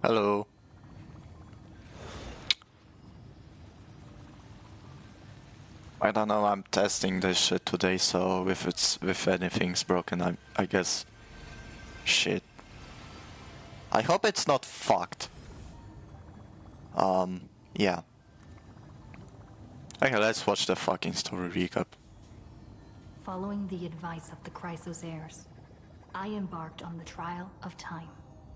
Hello. I don't know, I'm testing this shit today, so if anything's broken, I guess shit. I hope it's not fucked. Yeah. Okay, let's watch the fucking story recap. Following the advice of the Chrysos heirs, I embarked on the trial of time.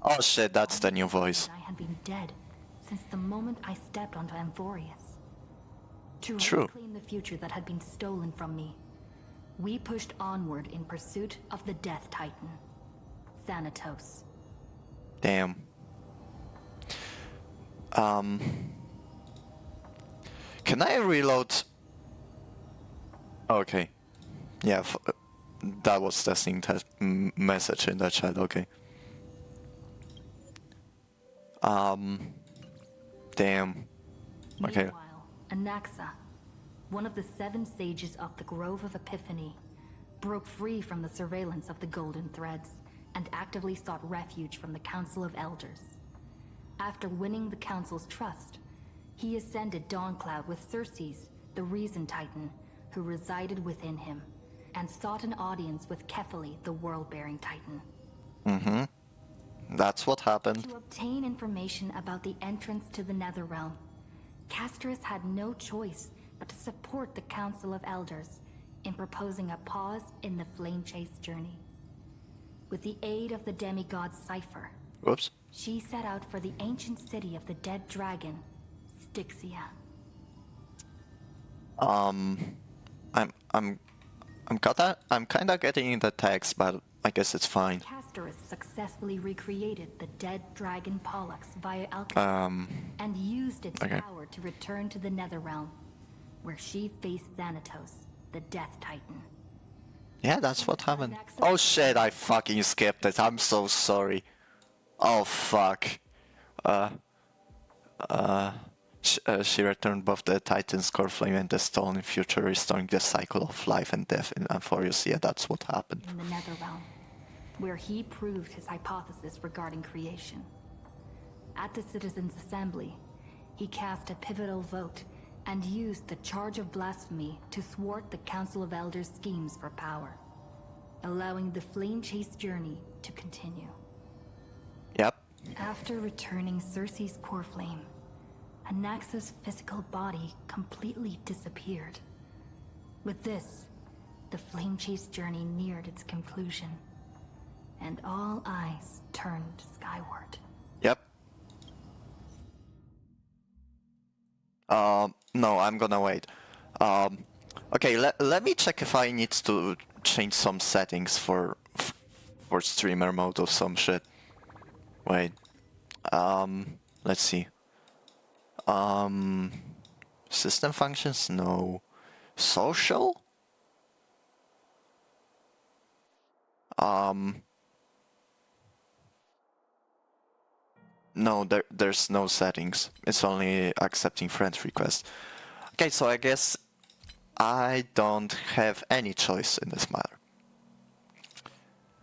Oh shit, that's the new voice. I had been dead since the moment I stepped onto Amphorius. To True. reclaim the future that had been stolen from me, we pushed onward in pursuit of the Death Titan, Thanatos. Damn. Can I reload? Okay. Yeah, that was testing message in the chat, okay. Damn. Okay. Meanwhile, Anaxa, one of the 7 sages of the Grove of Epiphany, broke free from the surveillance of the Golden Threads and actively sought refuge from the Council of Elders. After winning the Council's trust, he ascended Dawncloud with Circes, the Reason Titan, who resided within him, and sought an audience with Kephaly, the World-Bearing Titan. That's what happened. To obtain information about the entrance to the Netherrealm, Castris had no choice but to support the Council of Elders in proposing a pause in the flame chase journey. With the aid of the demigod Cypher, Whoops. she set out for the ancient city of the dead dragon, Styxia. I'm kinda getting the text, but I guess it's fine. Castris successfully recreated the dead dragon Pollux via alchemy and used its power to return to the Netherrealm, where she faced Thanatos, the Death Titan. Yeah, that's what happened. Oh shit, I fucking skipped it. I'm so sorry. Oh fuck. She returned both the Titan's core flame and the stone in future, restoring the cycle of life and death in Amphorius. Yeah, that's what happened. In the Netherrealm, where he proved his hypothesis regarding creation. At the Citizens' Assembly, he cast a pivotal vote and used the charge of blasphemy to thwart the Council of Elders' schemes for power, allowing the flame chase journey to continue. Yep. After returning Circe's core flame, Anaxa's physical body completely disappeared. With this, the flame chase journey neared its conclusion, and all eyes turned skyward. Yep. No, I'm gonna wait. Okay, let me check if I need to change some settings for streamer mode or some shit. Wait. Let's see. System functions? No. Social? No, there's no settings. It's only accepting friend requests. Okay, so I guess I don't have any choice in this matter.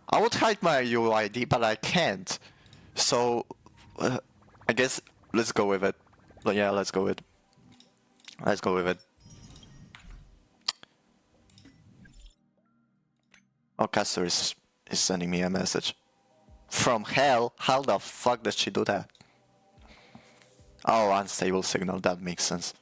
I would hide my UID, but I can't. So, I guess let's go with it. Yeah, let's go with it. Let's go with it. Oh, Castor is sending me a message. From hell? How the fuck does she do that? Oh, unstable signal, that makes sense.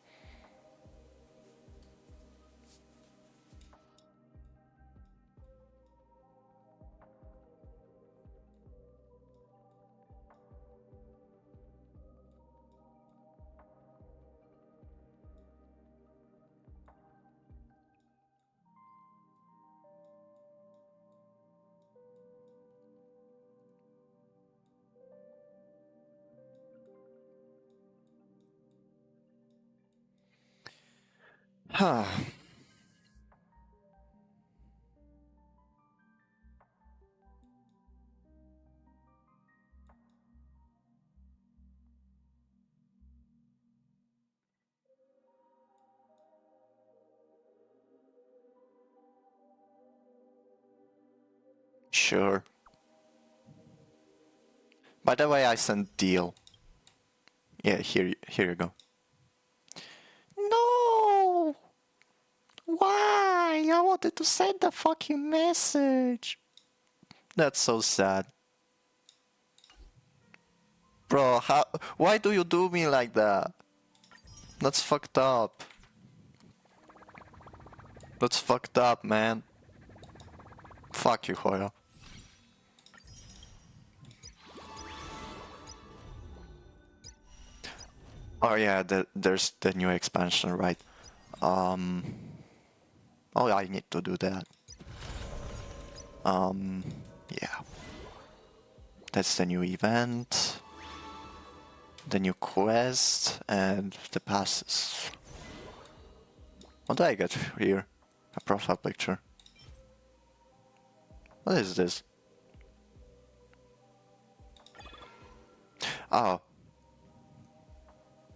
Huh. Sure. By the way, I sent deal. Yeah, here you go. No! Why? I wanted to send a fucking message. That's so sad. Bro, why do you do me like that? That's fucked up. That's fucked up, man. Fuck you, Hoya. Oh yeah, there's the new expansion, right? Oh, I need to do that. Yeah. That's the new event, the new quest, and the passes. What do I get here? A profile picture. What is this? Oh.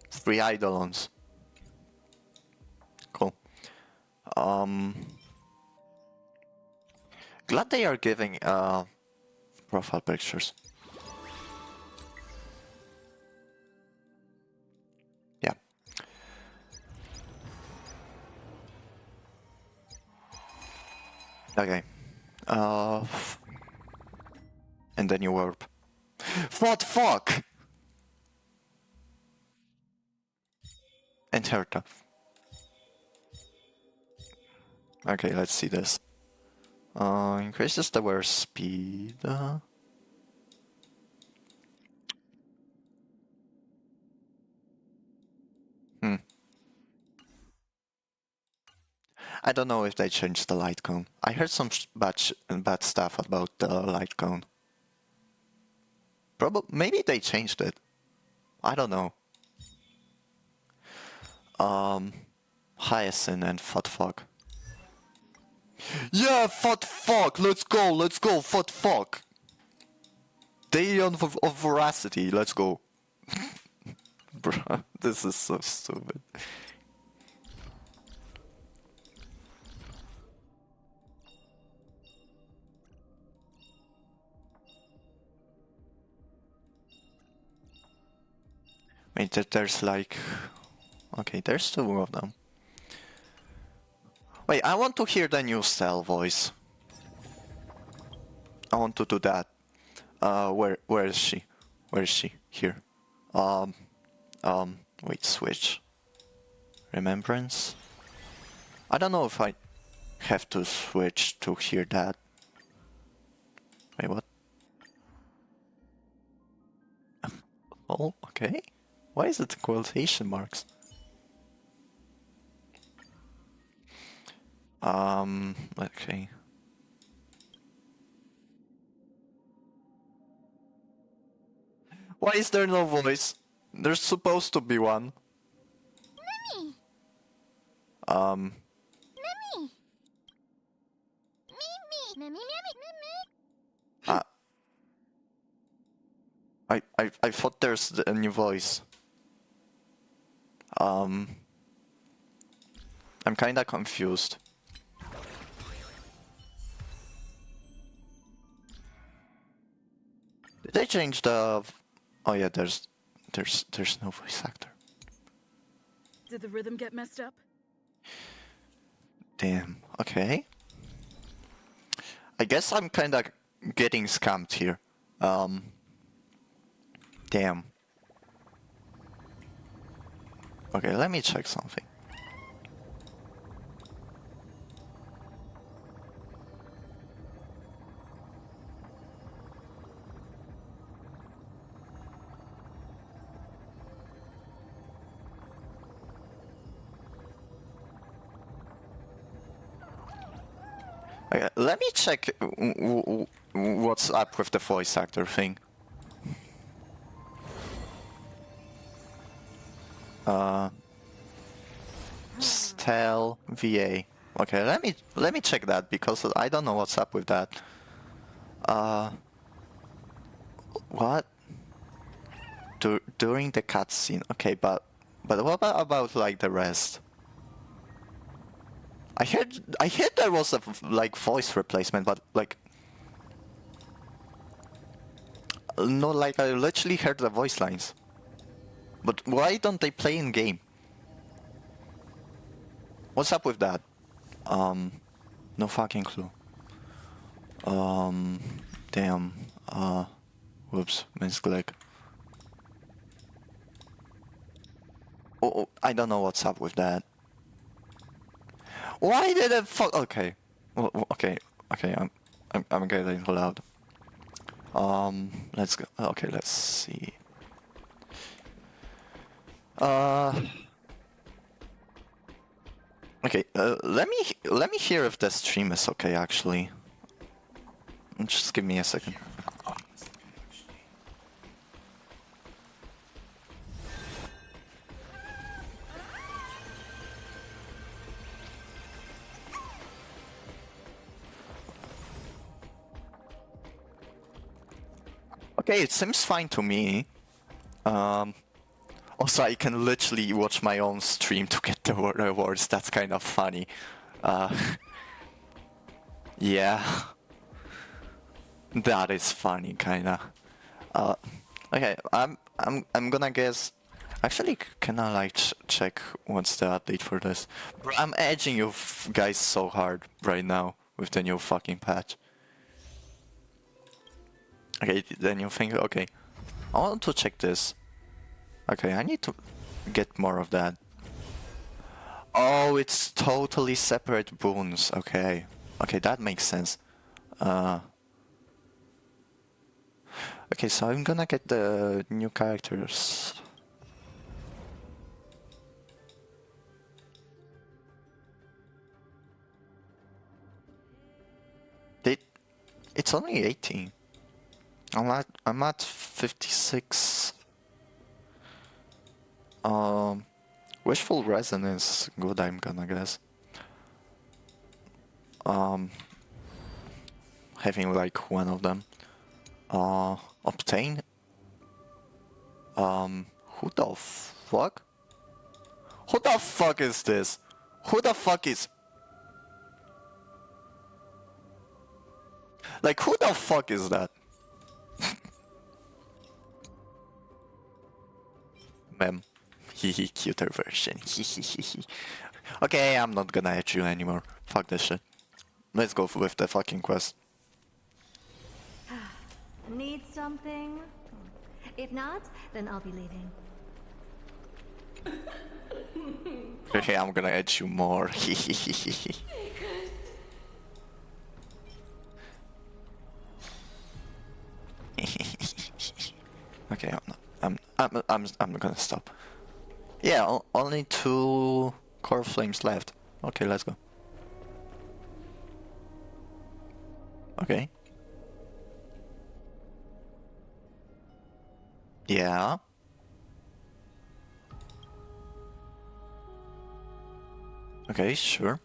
Free eidolons. Cool. Glad they are giving profile pictures. Yeah. Okay. And then you warp. What fuck? And Herta. Okay, let's see this. Increases the wear speed. I don't know if they changed the light cone. I heard some bad stuff about the light cone. Maybe they changed it. I don't know. Hyacinth and Futfuck. Yeah, Futfuck! Let's go, Futfuck! Dayon of Veracity, let's go. Bruh, this is so stupid. Wait, there's like... Okay, there's two of them. Wait, I want to hear the new Cell voice. I want to do that. Where is she? Where is she? Here. Wait, switch. Remembrance? I don't know if I have to switch to hear that. Wait, what? Oh, okay. Why is it quotation marks? Okay. Why is there no voice? There's supposed to be one. Mimi. Um. Mimi. Mimi. Mimi. I thought there's a new voice. I'm kinda confused. Did they change the... Oh yeah, there's no voice actor. Did the rhythm get messed up? Damn, okay. I guess I'm kinda getting scammed here. Damn. Okay, let me check something. Okay, let me check what's up with the voice actor thing. Stel VA. Okay, let me check that because I don't know what's up with that. What? During the cutscene. Okay, but what about like the rest? I heard there was a like voice replacement, but like no, like I literally heard the voice lines. But why don't they play in game? What's up with that? No fucking clue. Damn. Whoops, misclick. Oh, I don't know what's up with that. Why did it fuck? Okay, okay, I'm getting loud. Let's go. Okay, let's see. Okay, let me hear if the stream is okay actually. Just give me a second. Okay, it seems fine to me. Also, I can literally watch my own stream to get the rewards. That's kind of funny. Yeah, that is funny, kinda. Okay, I'm gonna guess. Actually, can I like check what's the update for this? Bro, I'm edging you guys so hard right now with the new fucking patch. Okay, then you think, okay, I want to check this. Okay, I need to get more of that. Oh, it's totally separate boons. Okay, okay, that makes sense. Okay, so I'm gonna get the new characters. It's only 18. I'm at 56. Wishful resonance, good, I'm gonna guess. Having like one of them. Obtain. Who the fuck? Who the fuck is this? Who the fuck is? Like, who the fuck is that? Mem. Hehe, cuter version. Hehehe. Okay, I'm not gonna hit you anymore. Fuck this shit. Let's go with the fucking quest. Need something? If not, then I'll be leaving. Okay, I'm gonna edge you more. Okay, I'm gonna stop. Yeah, only 2 core flames left. Okay, let's go. Okay. Yeah. Okay, sure.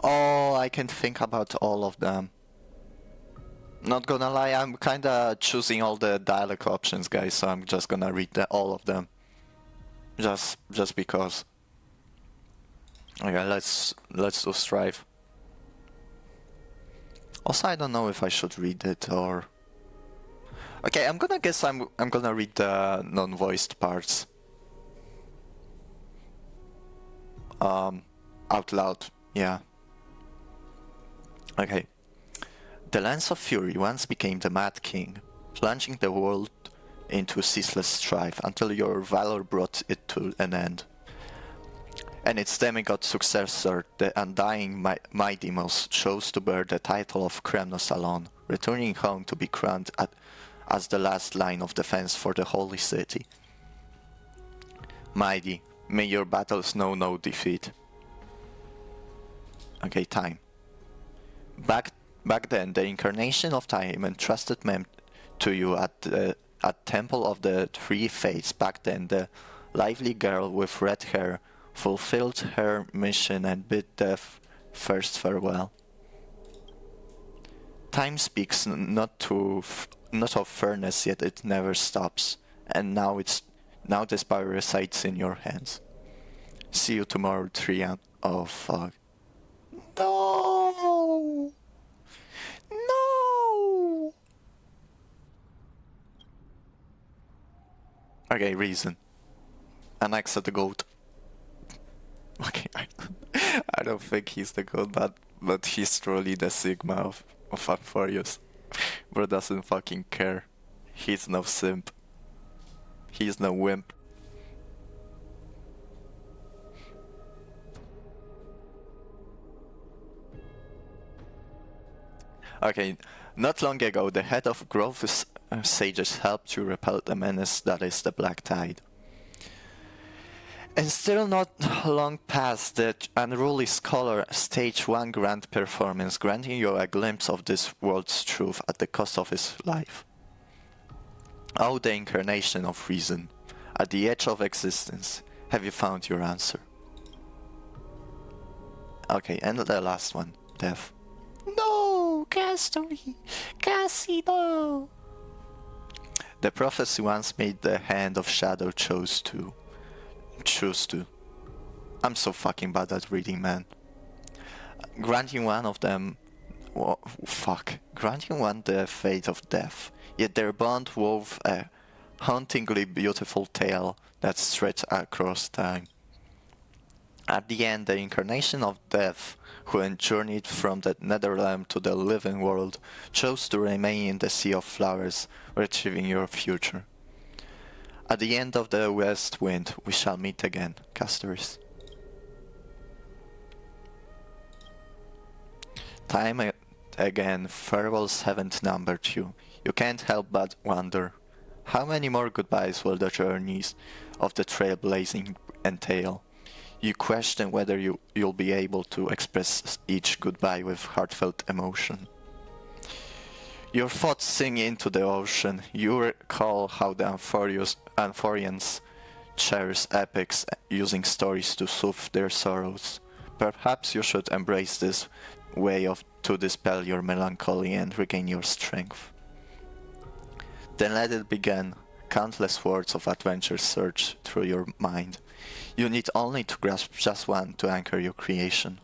Oh, I can think about all of them. Not gonna lie, I'm kinda choosing all the dialogue options, guys, so I'm just gonna read all of them. Just because. Okay, let's do Strive. Also, I don't know if I should read it or... Okay, I'm gonna guess I'm gonna read the non-voiced parts. Out loud, yeah. Okay. The Lance of Fury once became the Mad King, plunging the world into ceaseless strife until your valor brought it to an end. And its demigod successor, the undying Mightymost, chose to bear the title of Kremnos alone, returning home to be crowned as the last line of defense for the Holy City. Mighty, may your battles know no defeat. Okay, time. Back then, the incarnation of time entrusted men to you at Temple of the Three Fates. Back then, the lively girl with red hair, fulfilled her mission and bid death first farewell. Time speaks not of fairness, yet it never stops. And now this power resides in your hands. See you tomorrow, 3. Oh fuck. No! No! Okay, reason. Annexa the goat. Okay, I don't think he's the goat, but he's truly the Sigma of Furious. Bro doesn't fucking care. He's no simp. He's no wimp. Okay, not long ago, the head of Grove's sages helped you repel the menace that is the Black Tide. And still not long past, the unruly scholar staged one grand performance, granting you a glimpse of this world's truth at the cost of his life. Oh, the incarnation of reason, at the edge of existence, have you found your answer? Okay, and the last one, death. No, Castaway, Casino. The prophecy once made the hand of shadow choose to. I'm so fucking bad at reading, man. Granting one of them, granting one the fate of death, yet their bond wove a hauntingly beautiful tale that stretched across time. At the end, the incarnation of death, who journeyed from the netherrealm to the living world, chose to remain in the sea of flowers, retrieving your future. At the end of the west wind, we shall meet again, casters. Time again, farewells haven't numbered you. You can't help but wonder, how many more goodbyes will the journeys of the trailblazing entail? You question whether you'll be able to express each goodbye with heartfelt emotion. Your thoughts sink into the ocean. You recall how the Amphorians cherish epics, using stories to soothe their sorrows. Perhaps you should embrace this way to dispel your melancholy and regain your strength. Then let it begin. Countless words of adventure surge through your mind. You need only to grasp just one to anchor your creation.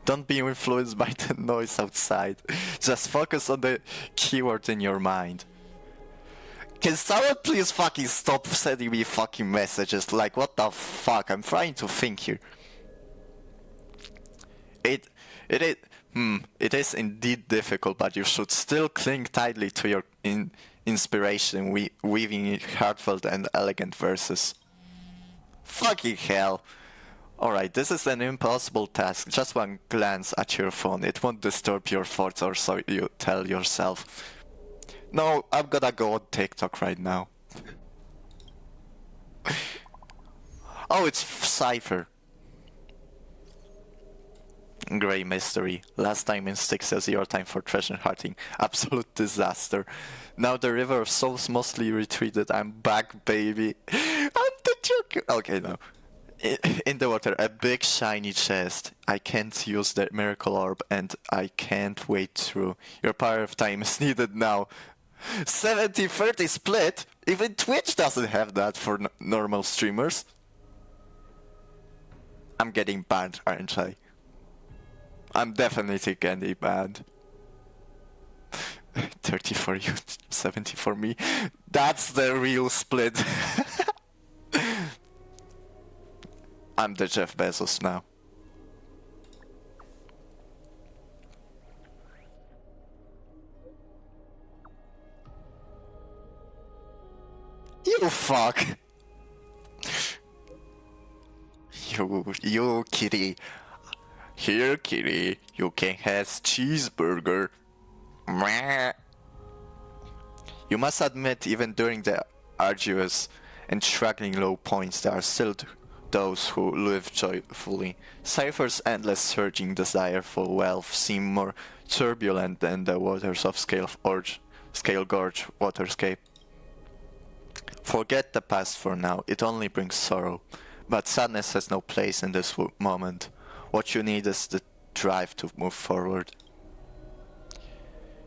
Don't be influenced by the noise outside. Just focus on the keyword in your mind. Can someone please fucking stop sending me fucking messages? Like, what the fuck? I'm trying to think here. It is indeed difficult, but you should still cling tightly to your inspiration, weaving heartfelt and elegant verses. Fucking hell. Alright, this is an impossible task. Just one glance at your phone. It won't disturb your thoughts, or so you tell yourself. No, I'm gonna go on TikTok right now. Oh, it's Cypher. Grey Mystery. Last time in Styx says your time for treasure hunting. Absolute disaster. Now the River of Souls mostly retreated. I'm back, baby. I'm the joker. Okay, no. In the water, a big shiny chest. I can't use the miracle orb and I can't wait through. Your power of time is needed now. 70-30 split? Even Twitch doesn't have that for normal streamers. I'm getting banned, aren't I? I'm definitely getting banned. 30 for you, 70 for me. That's the real split. I'm the Jeff Bezos now. You fuck. You kitty. Here, kitty, you can have cheeseburger. Mwah. You must admit, even during the arduous and struggling low points, there are still those who live joyfully. Cypher's endless surging desire for wealth seem more turbulent than the waters of Scale Gorge waterscape. Forget the past for now, it only brings sorrow. But sadness has no place in this moment. What you need is the drive to move forward.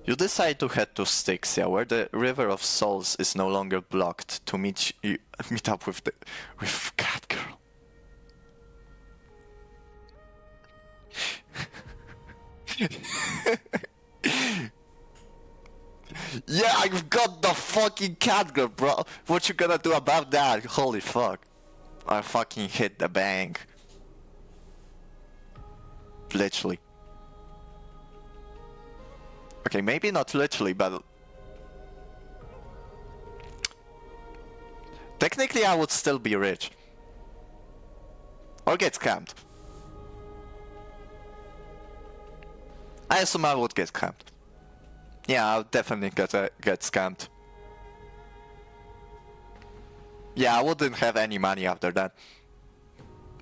You decide to head to Styxia, where the River of Souls is no longer blocked, to meet up with Catgirl. Yeah, I've got the fucking Catgirl, bro. What you gonna do about that? Holy fuck. I fucking hit the bank. Literally. Okay, maybe not literally, but... Technically I would still be rich. Or get scammed. I assume I would get scammed. Yeah, I'll definitely get scammed. Yeah, I wouldn't have any money after that.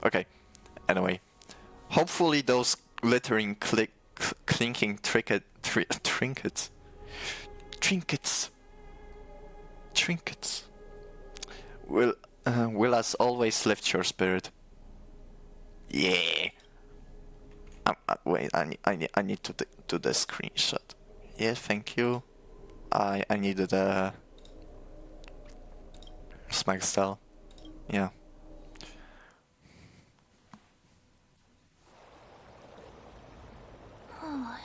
Okay, anyway. Hopefully those glittering, clinking trinkets will as always lift your spirit. Yeah. Wait, I need to do the screenshot. Yeah, thank you. I needed a smack style. Yeah. Oh,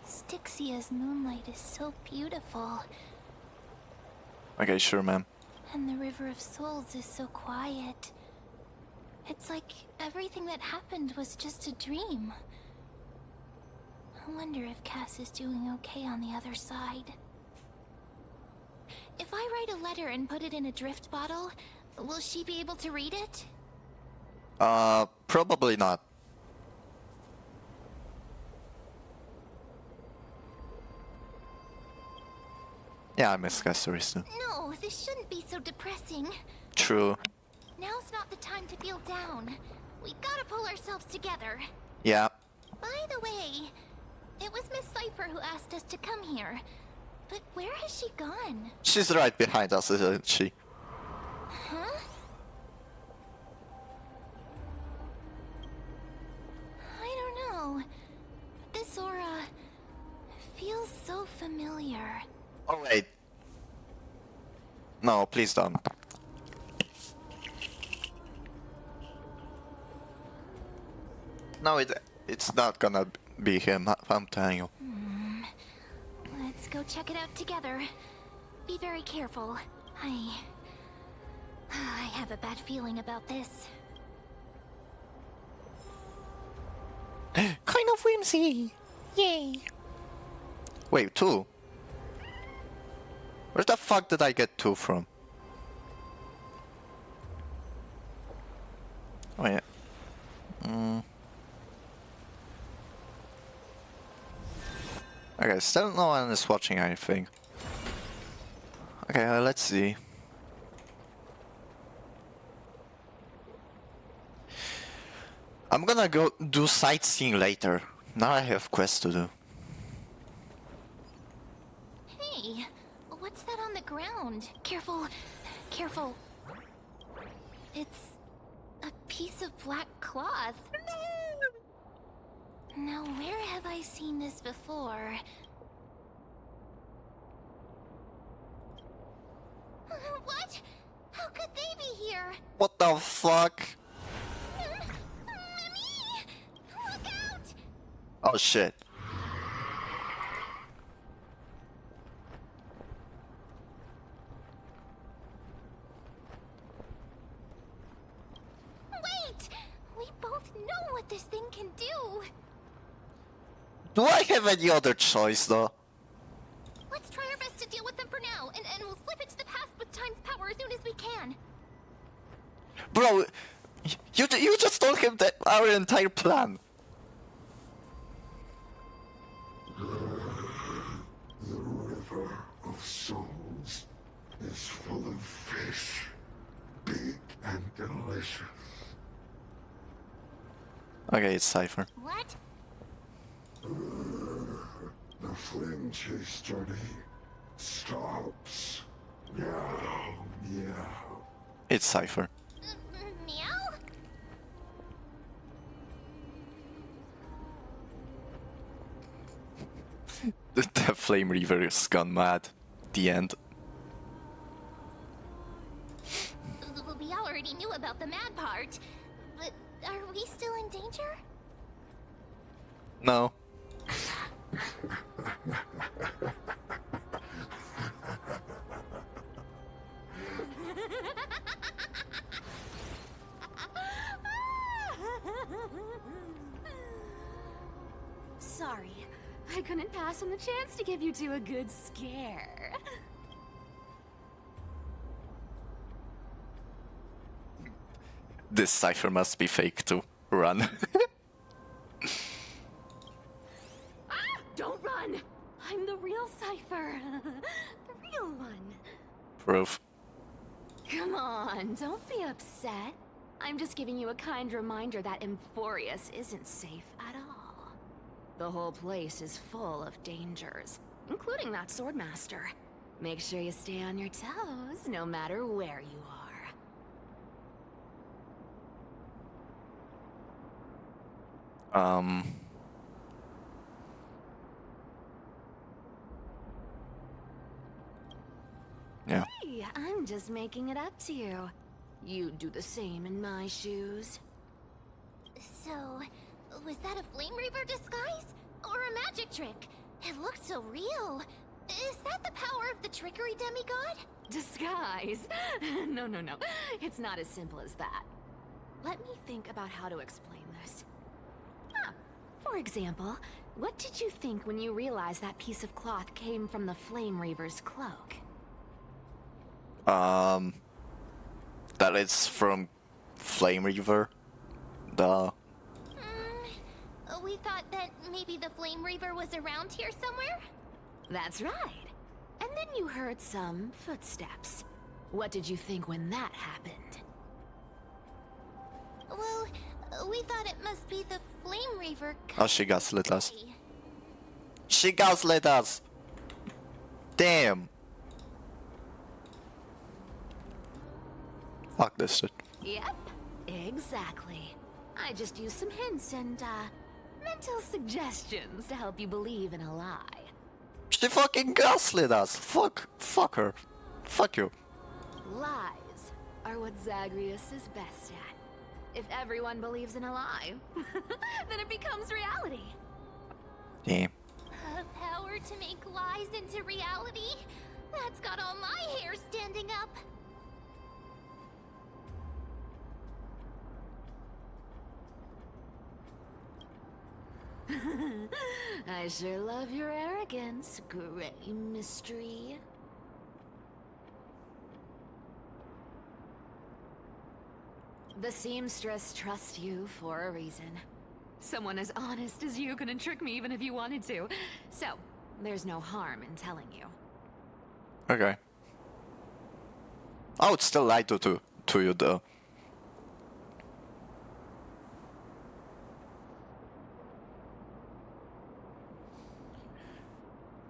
Styxia's moonlight is so beautiful. Okay, sure, ma'am. And the River of Souls is so quiet. It's like everything that happened was just a dream. I wonder if Cass is doing okay on the other side. If I write a letter and put it in a drift bottle, will she be able to read it? Probably not. Yeah, I miss Castoris too. No, this shouldn't be so depressing. True. Now's not the time to feel down. We gotta pull ourselves together. Yeah. By the way, it was Miss Cypher who asked us to come here. But where has she gone? She's right behind us, isn't she? Huh? I don't know. This aura feels so familiar. Oh wait. No, please don't. No, it's not gonna be him, I'm telling you. Let's go check it out together. Be very careful. I have a bad feeling about this. Kind of whimsy. Yay. Wait, 2? Where the fuck did I get 2 from? Wait. Okay, still no one is watching anything. Okay, let's see. I'm gonna go do sightseeing later. Now I have quests to do. Hey, what's that on the ground? Careful, careful. It's a piece of black cloth. Now, where have I seen this before? What? How could they be here? What the fuck? Mimi! Look out! Oh shit. Wait! We both know what this thing can do. Do I have any other choice though? Let's try our best to deal with them for now, and we'll slip into the past with Time's power as soon as we can. Bro, you just told him that our entire plan. The River of Souls is full of fish, big and delicious. Okay, it's Cypher. What? The flame chase journey stops now. Yeah. It's Cypher. Meow? The Flame Reaver has gone mad. The end. We already knew about the mad part. But are we still in danger? No. Sorry, I couldn't pass on the chance to give you two a good scare. This Cypher must be fake too. Run. Don't run! I'm the real Cypher. The real one. Proof. Come on, don't be upset. I'm just giving you a kind reminder that Emphorius isn't safe at all. The whole place is full of dangers, including that Swordmaster. Make sure you stay on your toes, no matter where you are. Yeah. Hey, I'm just making it up to you. You'd do the same in my shoes. So, was that a Flame Reaver disguise? Or a magic trick? It looked so real. Is that the power of the trickery demigod? Disguise? No. It's not as simple as that. Let me think about how to explain this. For example, what did you think when you realized that piece of cloth came from the Flame Reaver's cloak? That is from Flame Reaver. Duh. We thought that maybe the Flame Reaver was around here somewhere? That's right. And then you heard some footsteps. What did you think when that happened? Well, we thought it must be the Flame Reaver. Oh, she gaslit us. She gaslit us! Damn! Fuck this shit. Yep, exactly. I just used some hints and, mental suggestions to help you believe in a lie. She fucking gaslit us! Fuck her. Fuck you. Lies are what Zagreus is best at. If everyone believes in a lie, then it becomes reality. Damn. A power to make lies into reality? That's got all my hair standing up. I sure love your arrogance, Grey Mystery. The seamstress trusts you for a reason. Someone as honest as you couldn't trick me even if you wanted to. So, there's no harm in telling you. Okay. I would still lie to you though.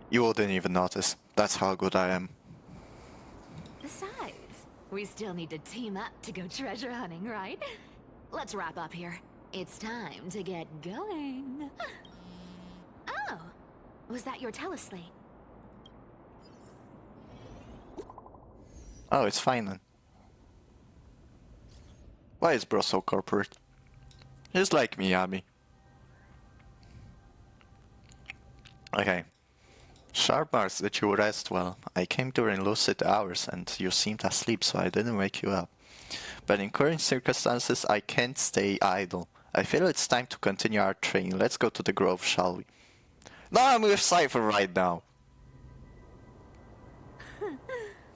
You wouldn't even notice. That's how good I am. Besides, we still need to team up to go treasure hunting, right? Let's wrap up here. It's time to get going. Oh, was that your teleslate? Oh, it's fine then. Why is bro so corporate? He's like me, Abby. Okay. Sharp marks that you rest well. I came during lucid hours and you seemed asleep, so I didn't wake you up. But in current circumstances, I can't stay idle. I feel it's time to continue our training. Let's go to the grove, shall we? No, I'm with Cypher right now.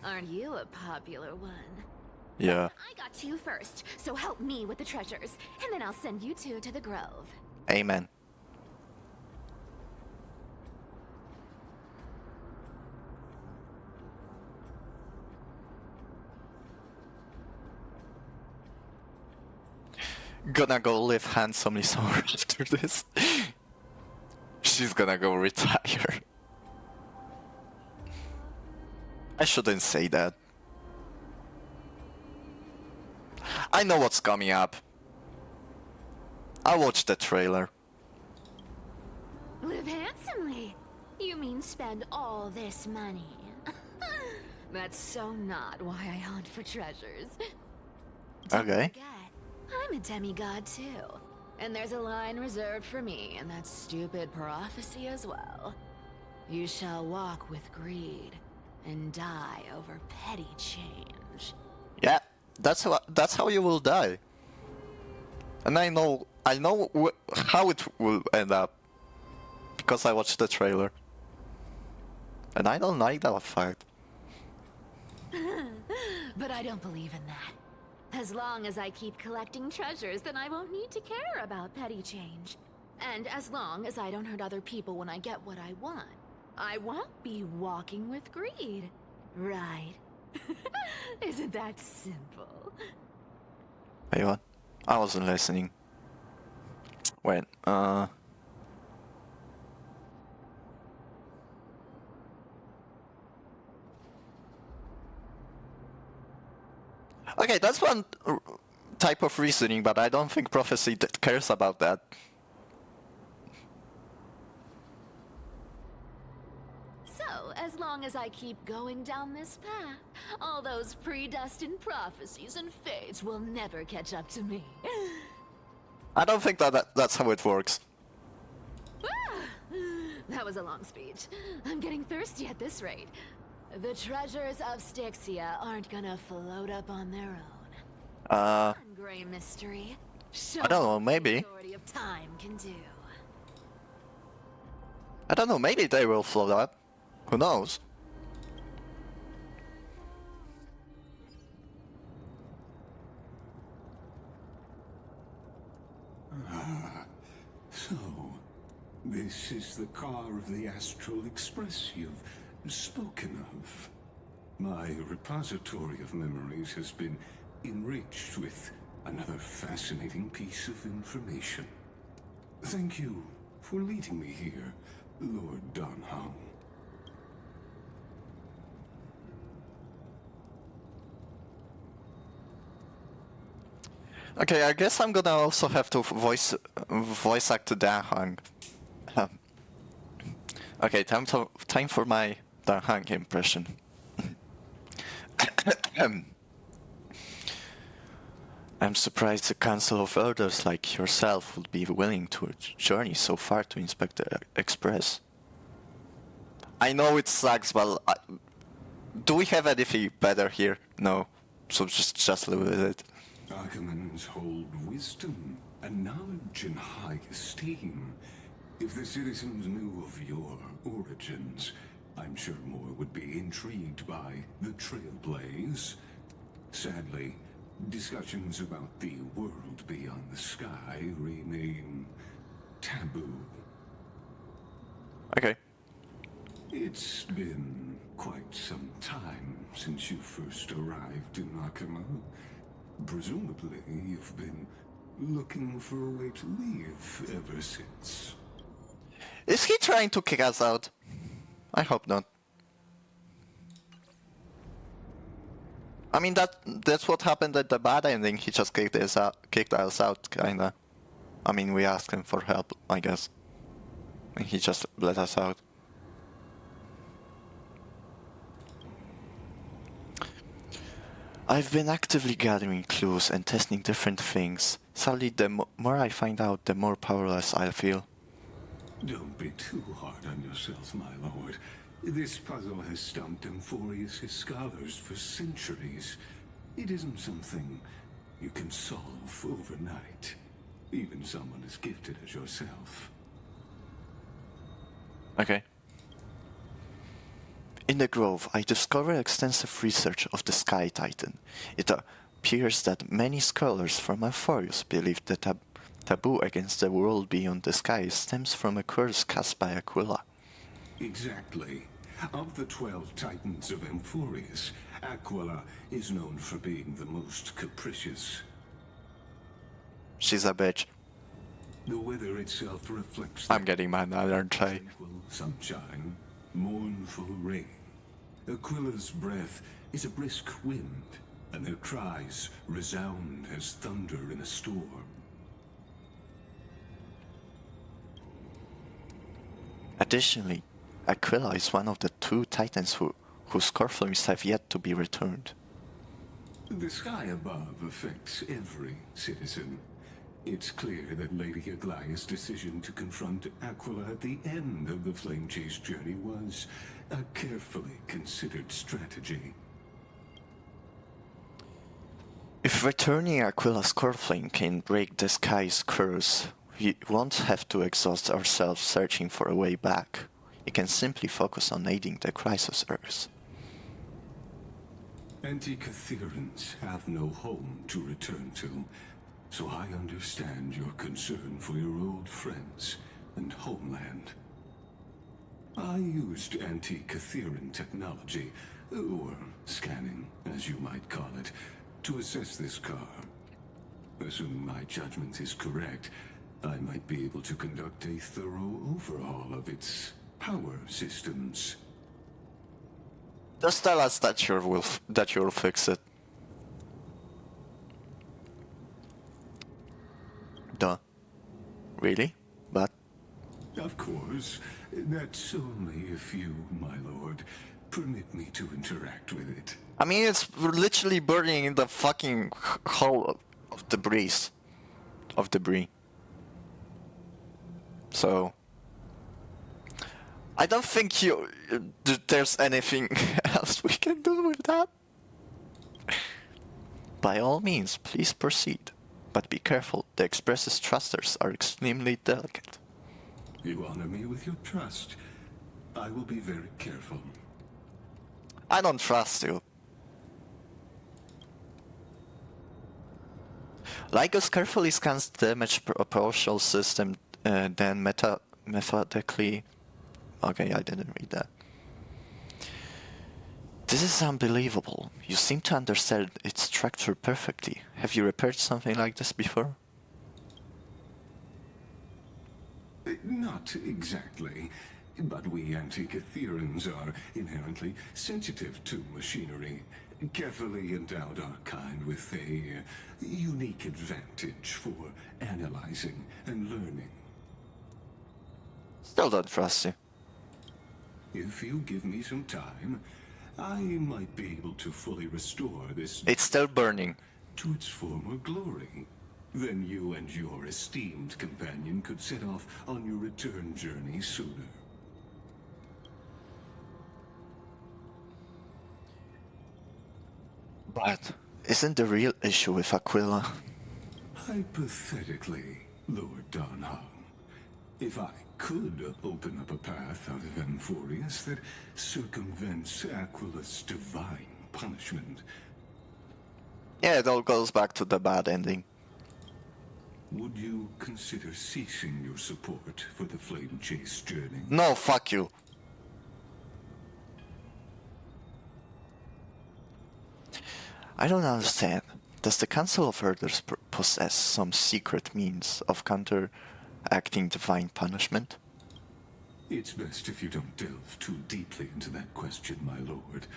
Aren't you a popular one? Yeah. I got to you first, so help me with the treasures, and then I'll send you two to the grove. Amen. Gonna go live handsomely somewhere after this. She's gonna go retire. I shouldn't say that. I know what's coming up. I watched the trailer. Live handsomely. You mean spend all this money? That's so not why I hunt for treasures. Don't Okay. forget, I'm a demigod too. And there's a line reserved for me in that stupid prophecy as well. You shall walk with greed and die over petty change. Yeah, that's how you will die. And I know how it will end up because I watched the trailer. And I don't like that fact. But I don't believe in that. As long as I keep collecting treasures, then I won't need to care about petty change. And as long as I don't hurt other people when I get what I want, I won't be walking with greed. Right? Isn't that simple? Hey, what? I wasn't listening. Wait, Okay, that's one type of reasoning, but I don't think Prophecy cares about that. So, as long as I keep going down this path, all those predestined prophecies and fates will never catch up to me. I don't think that's how it works. That was a long speech. I'm getting thirsty at this rate. The treasures of Styxia aren't gonna float up on their own. Come on, Gray Mystery. Show I don't know, me maybe. what the authority of time can do. I don't know, maybe they will float up. Who knows? So, this is the car of the Astral Express you've spoken of. My repository of memories has been enriched with another fascinating piece of information. Thank you for leading me here, Lord Donhong. Okay, I guess I'm gonna also have to voice act Danhang. Okay, time for my Danhang impression. I'm surprised the Council of Elders like yourself would be willing to journey so far to inspect the Express. I know it sucks, but do we have anything better here? No, so just live with it. Archimans hold wisdom and knowledge in high esteem. If the citizens knew of your origins, I'm sure more would be intrigued by the Trailblaze. Sadly, discussions about the world beyond the sky remain taboo. Okay. It's been quite some time since you first arrived in Akima. Presumably, you've been looking for a way to leave ever since. Is he trying to kick us out? I hope not. I mean that's what happened at the bad ending. He just kicked us out, kinda. I mean, we asked him for help, I guess, and he just let us out. I've been actively gathering clues and testing different things. Sadly, the more I find out, the more powerless I feel. Don't be too hard on yourself, my lord. This puzzle has stumped Emphorius' scholars for centuries. It isn't something you can solve overnight. Even someone as gifted as yourself. Okay. In the Grove, I discovered extensive research of the Sky Titan. It appears that many scholars from Euphorius believe the taboo against the world beyond the sky stems from a curse cast by Aquila. Exactly. Of the 12 Titans of Emphorius, Aquila is known for being the most capricious. She's a bitch. The weather itself reflects I'm getting mad now, aren't I? tranquil sunshine, mournful rain. Aquila's breath is a brisk wind, and their cries resound as thunder in a storm. Additionally, Aquila is one of the 2 titans whose core flames have yet to be returned. The sky above affects every citizen. It's clear that Lady Aglaya's decision to confront Aquila at the end of the Flame Chase journey was a carefully considered strategy. If returning Aquila's core flame can break the sky's curse, we won't have to exhaust ourselves searching for a way back. We can simply focus on aiding the Chrysos Earth. Anti-Catherians have no home to return to, so I understand your concern for your old friends and homeland. I used anti-Catherian technology, or scanning, as you might call it, to assess this car. Assuming my judgment is correct, I might be able to conduct a thorough overhaul of its power systems. Just tell us that you'll fix it. Duh. Really? But Of course. That's only if you, my lord, permit me to interact with it. I mean, it's literally burning in the fucking hole of debris. So I don't think there's anything else we can do with that. By all means, please proceed. But be careful, the Express's thrusters are extremely delicate. You honor me with your trust. I will be very careful. I don't trust you. Lycos carefully scans the damaged propulsion system, then methodically... Okay, I didn't read that. This is unbelievable. You seem to understand its structure perfectly. Have you repaired something like this before? Not exactly. But we Anti-Catherians are inherently sensitive to machinery. Carefully endowed our kind with a unique advantage for analyzing and learning. Still don't trust you. If you give me some time, I might be able to fully restore this... It's still burning. ...to its former glory. Then you and your esteemed companion could set off on your return journey sooner. But isn't the real issue with Aquila? Hypothetically, Lord Donham, if I could open up a path out of Amphorius that circumvents Aquila's divine punishment... Yeah, it all goes back to the bad ending. Would you consider ceasing your support for the Flame Chase journey? No, fuck you. I don't understand. Does the Council of Elders possess some secret means of counteracting divine punishment? It's best if you don't delve too deeply into that question, my lord.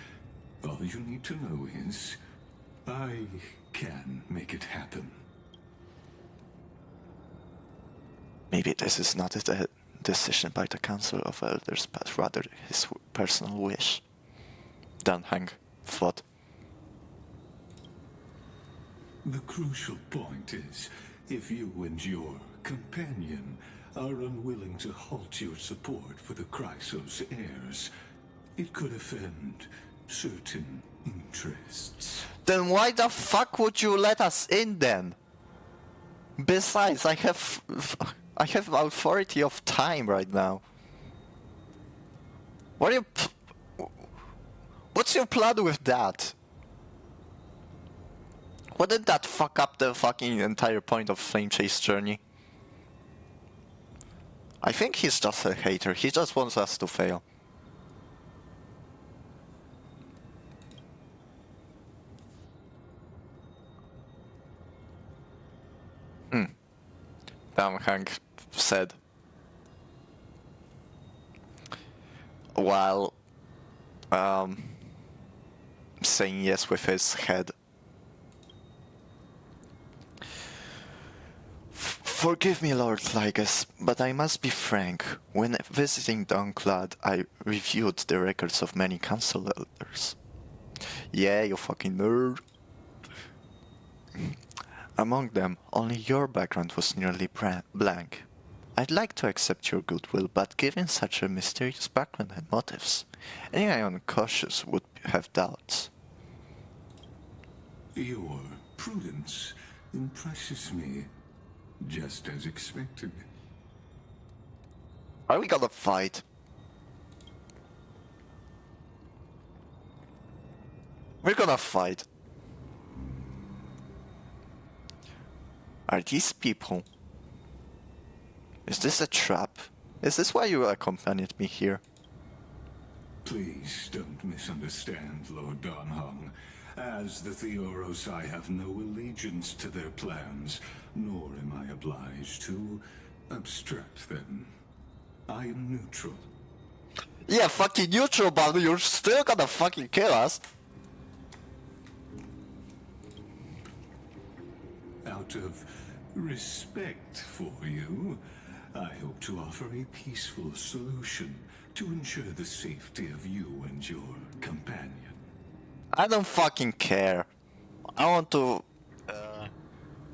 All you need to know is... I can make it happen. Maybe this is not a decision by the Council of Elders, but rather his personal wish. Dunhang thought. The crucial point is, if you and your companion are unwilling to halt your support for the Chrysos heirs, it could offend certain interests. Then why the fuck would you let us in then? Besides, I have authority of time right now. What's your plan with that? Wouldn't that fuck up the fucking entire point of Flame Chase journey? I think he's just a hater. He just wants us to fail. Hank said, while saying yes with his head Forgive me, Lord Lygus, but I must be frank. When visiting Dunclad, I reviewed the records of many council elders. Yeah, you fucking nerd. Among them, only your background was nearly blank. I'd like to accept your goodwill, but given such a mysterious background and motives, anyone cautious would have doubts. Your prudence impresses me, just as expected. Are we gonna fight? We're gonna fight. Are these people? Is this a trap? Is this why you accompanied me here? Please don't misunderstand, Lord Donhong. As the Theoros, I have no allegiance to their plans, nor am I obliged to obstruct them. I am neutral. Yeah, fucking neutral, but you're still gonna fucking kill us. Out of respect for you, I hope to offer a peaceful solution to ensure the safety of you and your companion. I don't fucking care. I want to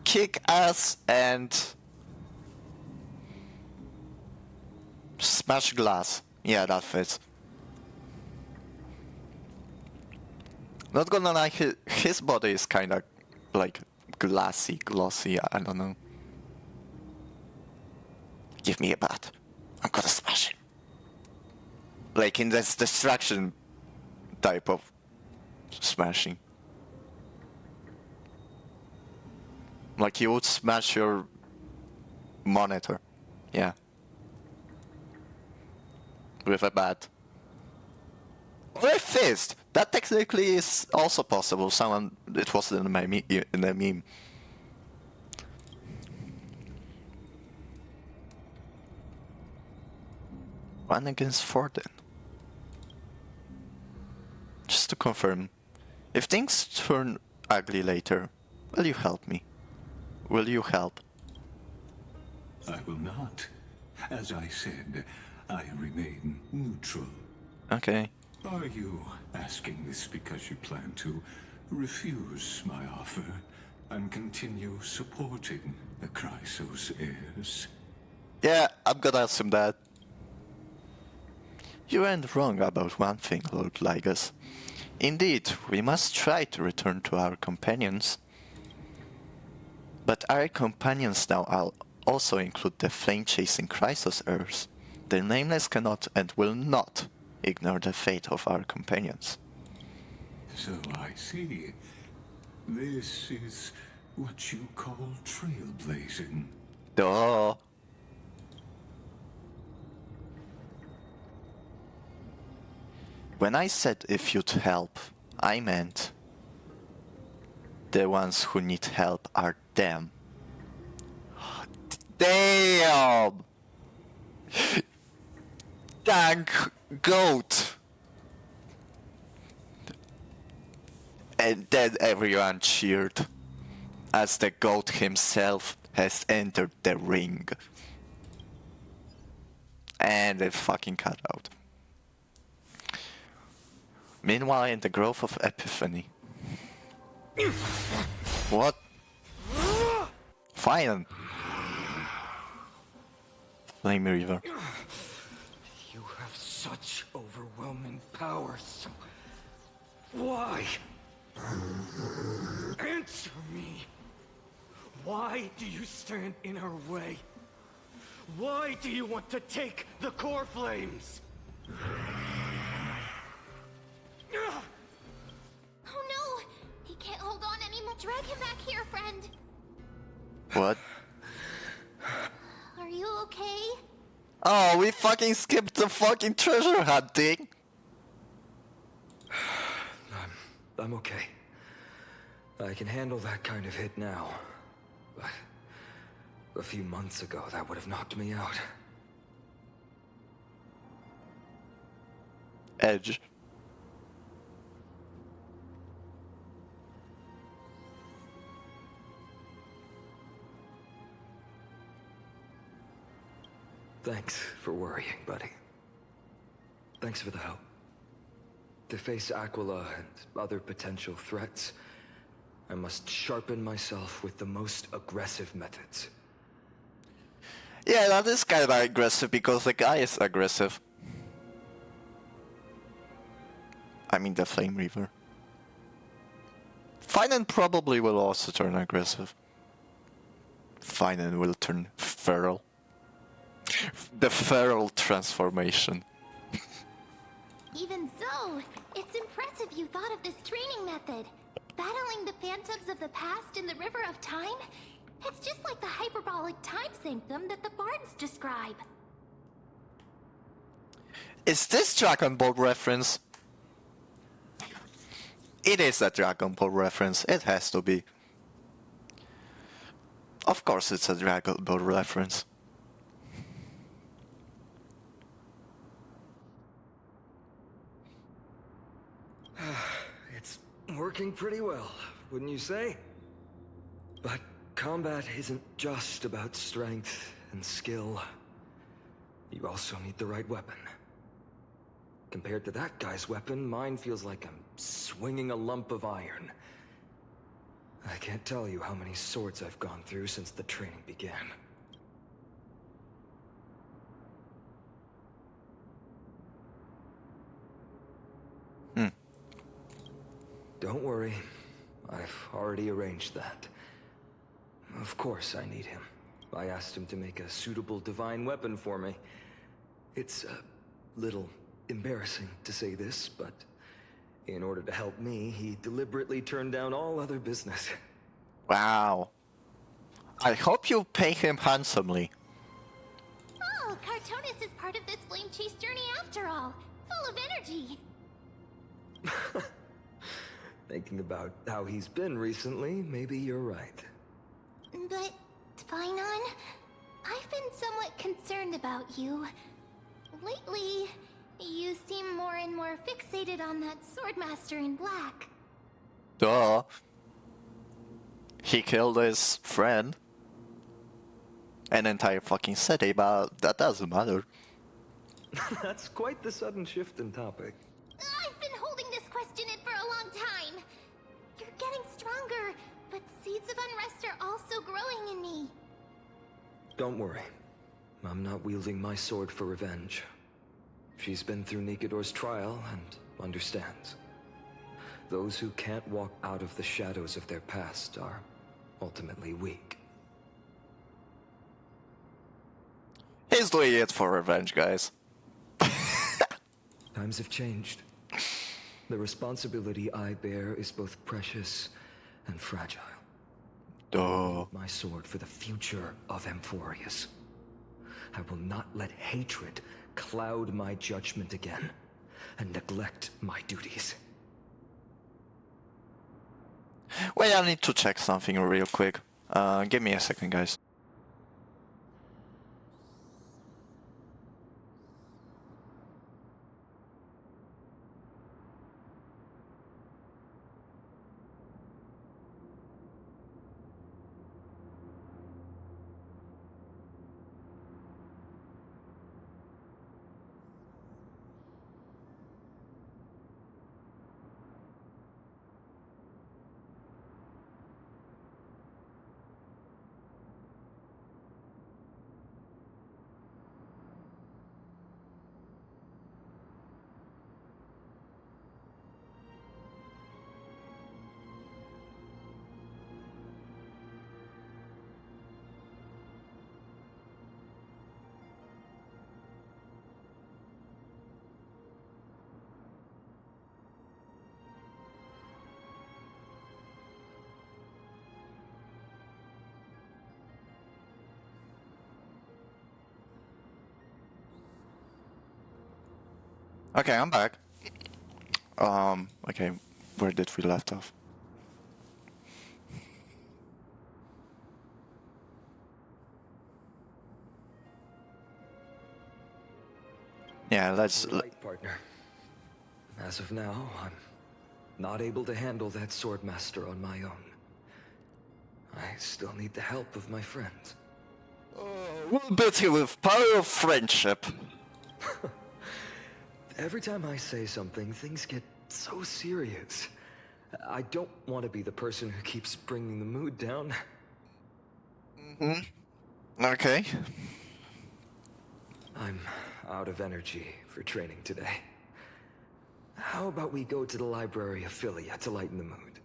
kick ass and smash glass. Yeah, that fits. Not gonna lie, his body is kinda like glossy, I don't know. Give me a bat. I'm gonna smash it. Like in this distraction type of smashing. Like you would smash your monitor. Yeah. With a bat. Or a fist! That technically is also possible. It was in a meme. One against 4 then. Just to confirm, if things turn ugly later, will you help me? Will you help? I will not. As I said, I remain neutral. Okay. Are you asking this because you plan to refuse my offer and continue supporting the Chrysos heirs? Yeah, I'm gonna assume that. You aren't wrong about one thing, Lord Lygus. Indeed, we must try to return to our companions. But our companions now also include the flame-chasing Chrysos heirs. The Nameless cannot and will not ignore the fate of our companions. So I see. This is what you call trailblazing. Duh. When I said if you'd help, I meant the ones who need help are them. Damn! Thank goat! And then everyone cheered as the goat himself has entered the ring. And they fucking cut out. Meanwhile, in the Grove of Epiphany. What? Fine. Flame River. You have such overwhelming powers. Why? Answer me. Why do you stand in her way? Why do you want to take the core flames? Oh no! He can't hold on anymore. Drag him back here, friend. What? Are you okay? Oh, we fucking skipped the fucking treasure hunting. I'm okay. I can handle that kind of hit now. But a few months ago, that would have knocked me out. Edge. Thanks for worrying, buddy. Thanks for the help. To face Aquila and other potential threats, I must sharpen myself with the most aggressive methods. Yeah, that is kind of aggressive because the guy is aggressive. I mean the Flame Reaver. Finan probably will also turn aggressive. Finan will turn feral. The feral transformation. Even so, it's impressive you thought of this training method. Battling the phantoms of the past in the River of Time? It's just like the hyperbolic time sanctum that the bards describe. Is this Dragon Ball reference? It is a Dragon Ball reference. It has to be. Of course it's a Dragon Ball reference. It's working pretty well, wouldn't you say? But combat isn't just about strength and skill. You also need the right weapon. Compared to that guy's weapon, mine feels like I'm swinging a lump of iron. I can't tell you how many swords I've gone through since the training began. Don't worry. I've already arranged that. Of course I need him. I asked him to make a suitable divine weapon for me. It's a little embarrassing to say this, but in order to help me, he deliberately turned down all other business. Wow. I hope you pay him handsomely. Oh, Cartonis is part of this flame chase journey after all. Full of energy. Thinking about how he's been recently, maybe you're right. But, Finon, I've been somewhat concerned about you. Lately, you seem more and more fixated on that Swordmaster in black. Duh. He killed his friend. An entire fucking city, but that doesn't matter. That's quite the sudden shift in topic. I've been holding this question in for a long time. You're getting stronger, but seeds of unrest are also growing in me. Don't worry. I'm not wielding my sword for revenge. She's been through Nikidor's trial and understands. Those who can't walk out of the shadows of their past are ultimately weak. He's doing it for revenge, guys. Times have changed. The responsibility I bear is both precious and fragile. Duh. My sword for the future of Amphorius. I will not let hatred cloud my judgment again and neglect my duties. Wait, I need to check something real quick. Give me a second, guys. Okay, I'm back. Okay, where did we left off? Yeah, let's... You're right, partner. As of now, I'm not able to handle that Swordmaster on my own. I still need the help of my friends. We'll beat you with power of friendship. Every time I say something, things get so serious. I don't want to be the person who keeps bringing the mood down. Okay. I'm out of energy for training today. How about we go to the library of Philia to lighten the mood?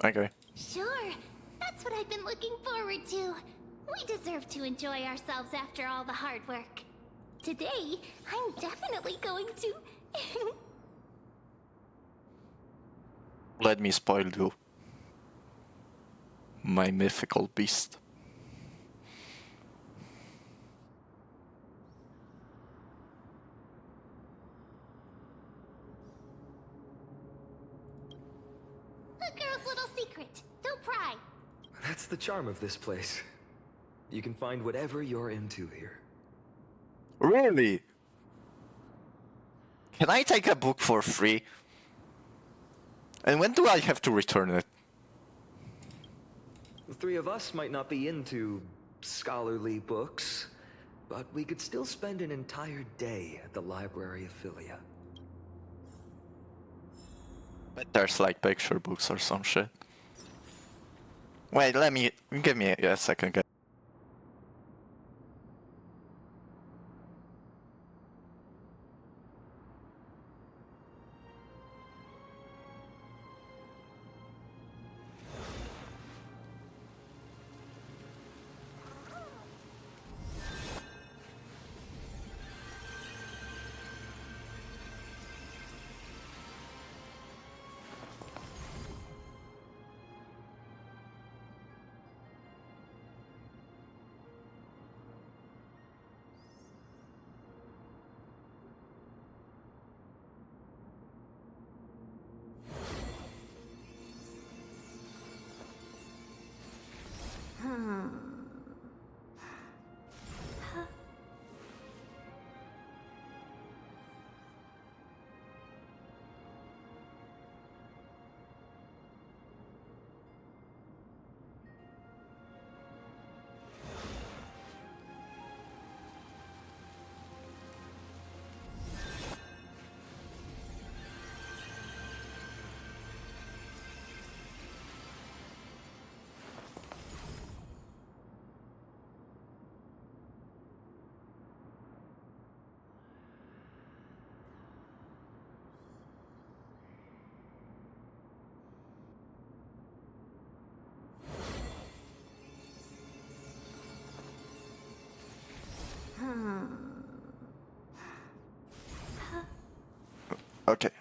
Okay. Sure, that's what I've been looking forward to. We deserve to enjoy ourselves after all the hard work. Today, I'm definitely going to... Let me spoil you. My mythical beast. A girl's little secret. Don't pry. That's the charm of this place. You can find whatever you're into here. Really? Can I take a book for free? And when do I have to return it? The three of us might not be into scholarly books, but we could still spend an entire day at the library of Philia. But there's like picture books or some shit. Wait, give me a second, guys.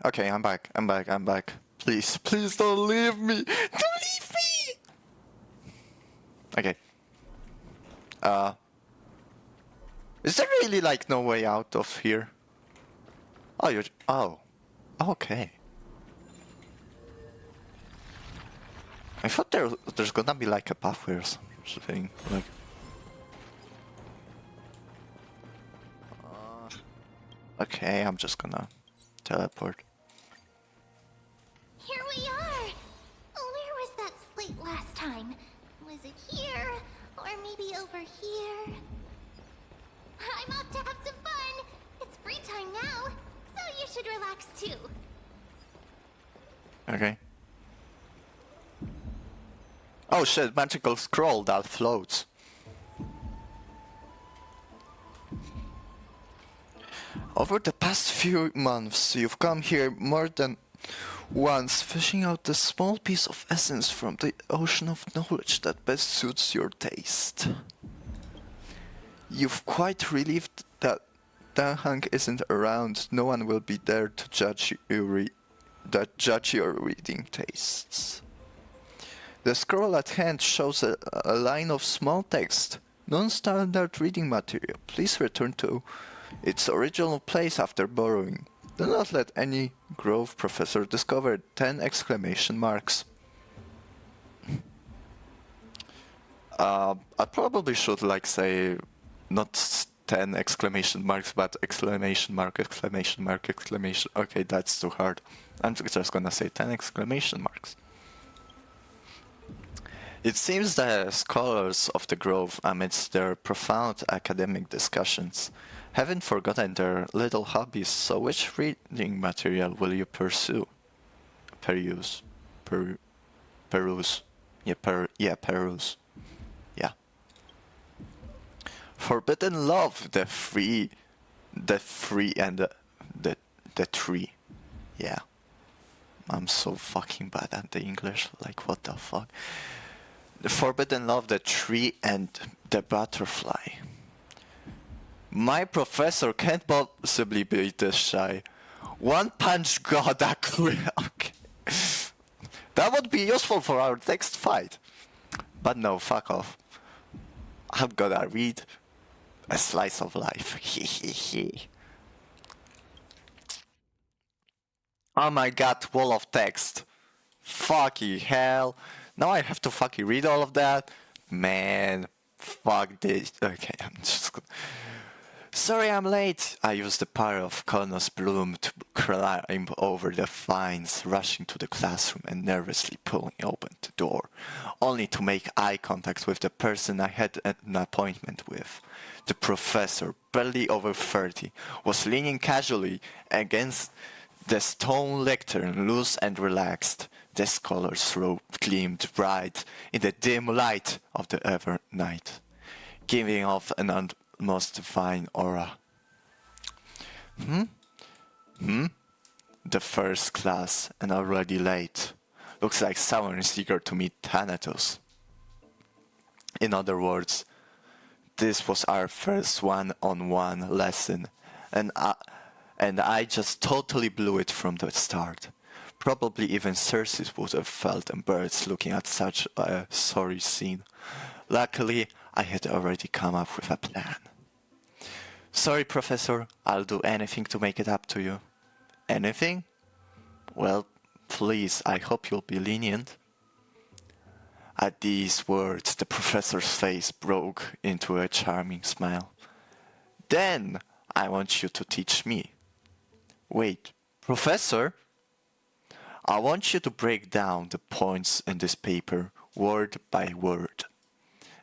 Okay, I'm back. Please don't leave me! Don't leave me! Okay. Is there really like no way out of here? Okay. I thought there's gonna be like a pathway or something, like... Okay, I'm just gonna teleport. Here we are! Where was that slate last time? Was it here? Or maybe over here? I'm off to have some fun! It's free time now, so you should relax too. Okay. Oh shit, magical scroll that floats. Over the past few months, you've come here more than once, fishing out a small piece of essence from the ocean of knowledge that best suits your taste. You've quite relieved that Danhang isn't around. No one will be there to judge your reading tastes. The scroll at hand shows a line of small text, non-standard reading material. Please return to its original place after borrowing. Do not let any Grove professor discover 10 exclamation marks. I probably should like say not 10 exclamation marks, but exclamation mark, exclamation mark, exclamation. Okay, that's too hard. I'm just gonna say 10 exclamation marks. It seems the scholars of the Grove, amidst their profound academic discussions, haven't forgotten their little hobbies, so which reading material will you pursue? Peruse. Peruse. Peruse. Yeah. Forbidden Love, the free and the tree. Yeah. I'm so fucking bad at the English, like what the fuck. The Forbidden Love, the tree and the butterfly. My professor can't possibly be this shy. One punch god okay. That would be useful for our next fight. But no, fuck off. I'm gonna read a slice of life. Oh my god, wall of text. Fucking hell. Now I have to fucking read all of that? Man, fuck this. Okay, I'm just gonna... Sorry I'm late. I used the power of Connors Bloom to climb over the vines, rushing to the classroom and nervously pulling open the door, only to make eye contact with the person I had an appointment with. The professor, barely over 30, was leaning casually against the stone lectern, loose and relaxed. The scholar's robe gleamed bright in the dim light of the ever night, giving off an almost divine aura. The first class, and already late. Looks like someone is eager to meet Thanatos. In other words, this was our first one-on-one lesson, and I just totally blew it from the start. Probably even Cersei would have felt embarrassed looking at such a sorry scene. Luckily, I had already come up with a plan. Sorry, Professor, I'll do anything to make it up to you. Anything? Well, please, I hope you'll be lenient. At these words, the professor's face broke into a charming smile. Then, I want you to teach me. Wait, Professor? I want you to break down the points in this paper word by word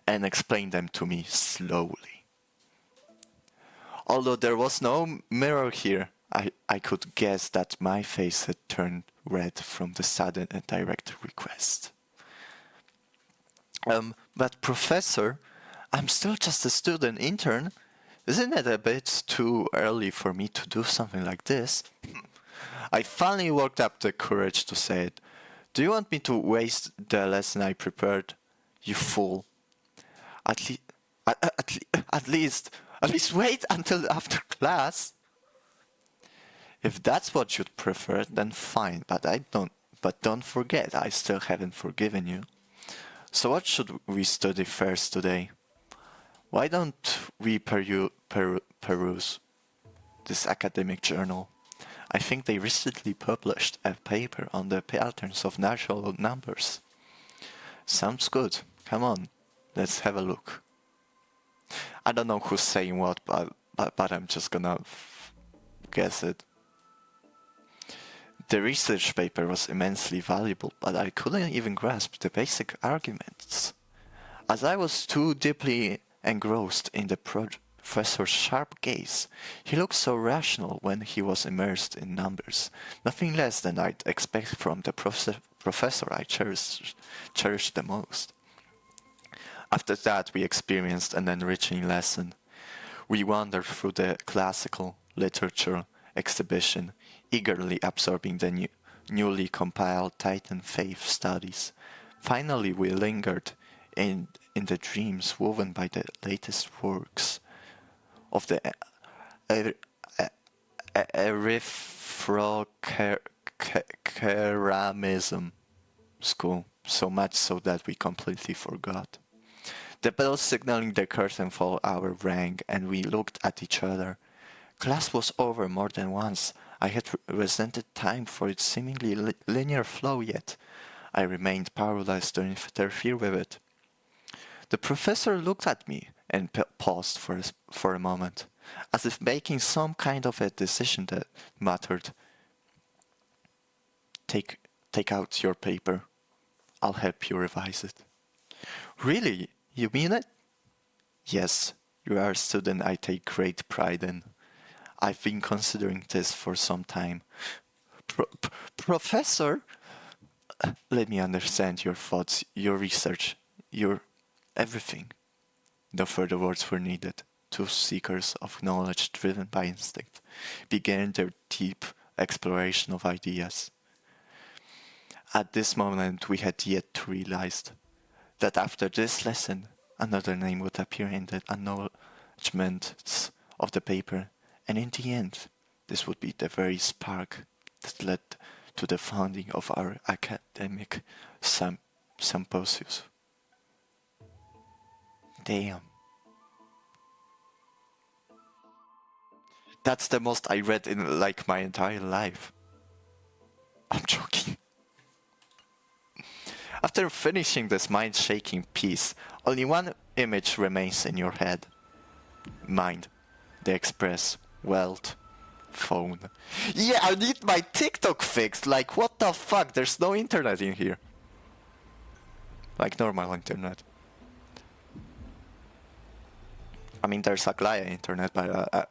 and explain them to me slowly. Although there was no mirror here, I could guess that my face had turned red from the sudden and direct request. But Professor, I'm still just a student intern. Isn't it a bit too early for me to do something like this? I finally worked up the courage to say it. Do you want me to waste the lesson I prepared? You fool. At least wait until after class. If that's what you'd prefer, then fine, but don't forget, I still haven't forgiven you. So what should we study first today? Why don't we peruse this academic journal? I think they recently published a paper on the patterns of natural numbers. Sounds good. Come on, let's have a look. I don't know who's saying what, but I'm just gonna guess it. The research paper was immensely valuable, but I couldn't even grasp the basic arguments, as I was too deeply engrossed in the professor's sharp gaze. He looked so rational when he was immersed in numbers, nothing less than I'd expect from the professor I cherished the most. After that, we experienced an enriching lesson. We wandered through the classical literature exhibition, eagerly absorbing the newly compiled Titan faith studies. Finally, we lingered in the dreams woven by the latest works of the Erythroceramism school, so much so that we completely forgot. The bell signaling the curtain for our rang, and we looked at each other. Class was over more than once. I had resented time for its seemingly linear flow, yet I remained powerless to interfere with it. The professor looked at me and paused for a moment, as if making some kind of a decision that muttered, Take out your paper. I'll help you revise it. Really? You mean it? Yes, you are a student I take great pride in. I've been considering this for some time. Professor? Let me understand your thoughts, your research, your everything. No further words were needed. Two seekers of knowledge driven by instinct began their deep exploration of ideas. At this moment, we had yet to realize that after this lesson, another name would appear in the acknowledgements of the paper, and in the end, this would be the very spark that led to the founding of our academic symposium. Damn. That's the most I read in like my entire life. I'm joking. After finishing this mind-shaking piece, only one image remains in your head. Mind, the Express, wealth, phone. Yeah, I need my TikTok fixed. Like, what the fuck? There's no internet in here. Like normal internet. I mean, there's Aglaya internet, but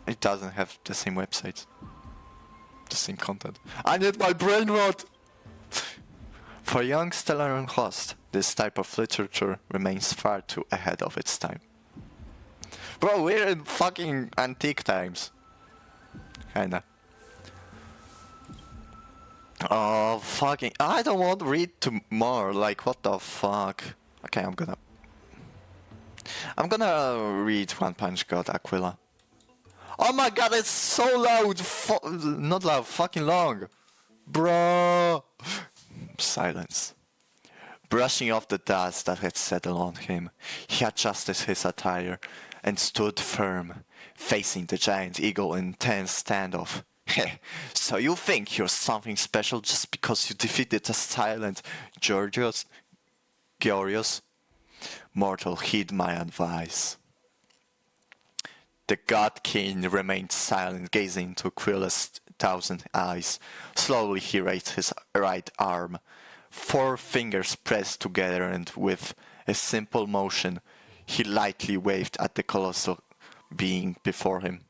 it doesn't have the same websites. The same content. I need my brain rot! For young Stellarian host, this type of literature remains far too ahead of its time. Bro, we're in fucking antique times. Kinda. Oh, fucking... I don't want to read more, like, what the fuck. Okay, I'm gonna read One Punch God Aquila. Oh my god, it's so loud! Not loud, fucking long! Bro! Silence. Brushing off the dust that had settled on him, he adjusted his attire and stood firm, facing the giant eagle in tense standoff. So you think you're something special just because you defeated the silent Georgios? Mortal, heed my advice. The God King remained silent, gazing into Aquila's 1,000 eyes. Slowly he raised his right arm. 4 fingers pressed together, and with a simple motion, he lightly waved at the colossal being before him.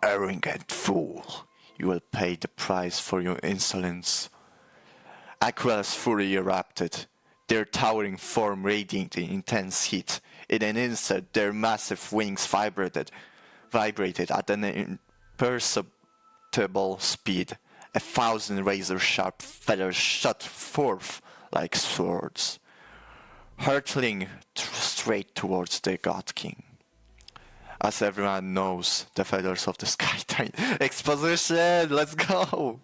Arrogant fool, you will pay the price for your insolence. Aquila's fury erupted, their towering form radiating intense heat. In an instant, their massive wings vibrated at an imperceptible speed. 1,000 razor-sharp feathers shot forth like swords, hurtling straight towards the God King. As everyone knows, the feathers of the Sky Titan... Exposition! Let's go!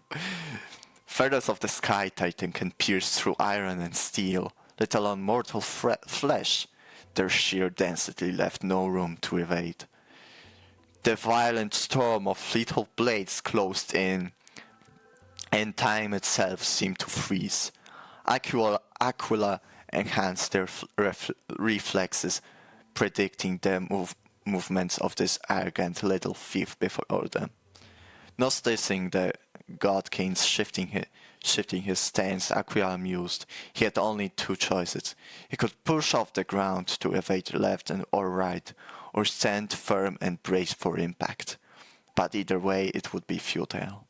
Feathers of the Sky Titan can pierce through iron and steel, let alone mortal flesh. Their sheer density left no room to evade. The violent storm of lethal blades closed in, and time itself seemed to freeze. Aquila enhanced their reflexes, predicting the movements of this arrogant little thief before them. Noticing the God King shifting his stance, Aquila mused. He had only 2 choices. He could push off the ground to evade left or right, or stand firm and brace for impact. But either way, it would be futile.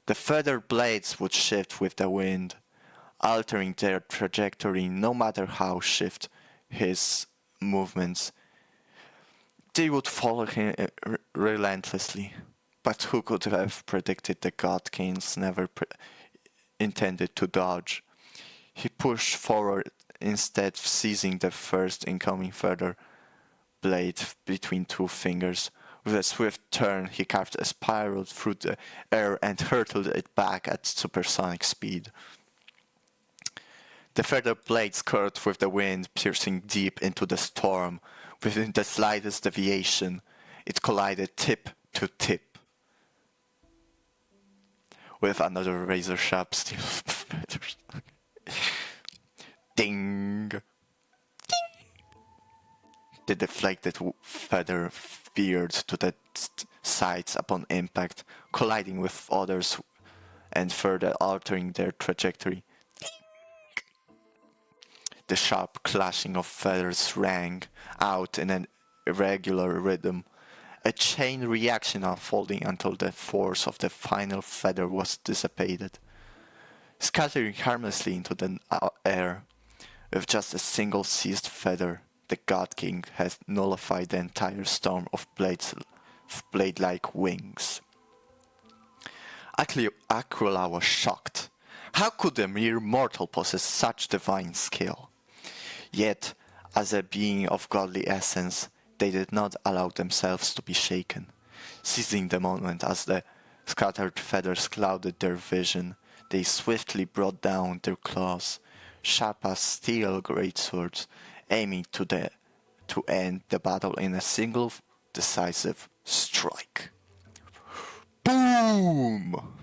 The feather blades would shift with the wind, altering their trajectory no matter how shift his movements. They would follow him relentlessly. But who could have predicted the God Kings never intended to dodge? He pushed forward, instead seizing the first incoming feather blade between 2 fingers. With a swift turn, he carved a spiral through the air and hurtled it back at supersonic speed. The feather blades curved with the wind, piercing deep into the storm. Within the slightest deviation, it collided tip to tip with another razor-sharp steel feathers. Ding! Ding! The deflected feather veered to the sides upon impact, colliding with others and further altering their trajectory. The sharp clashing of feathers rang out in an irregular rhythm, a chain reaction unfolding until the force of the final feather was dissipated, scattering harmlessly into the air. With just a single seized feather, the God King had nullified the entire storm of blade-like wings. Aquila was shocked. How could a mere mortal possess such divine skill? Yet, as a being of godly essence, they did not allow themselves to be shaken. Seizing the moment as the scattered feathers clouded their vision, they swiftly brought down their claws, sharp as steel greatswords, aiming to end the battle in a single decisive strike. Boom!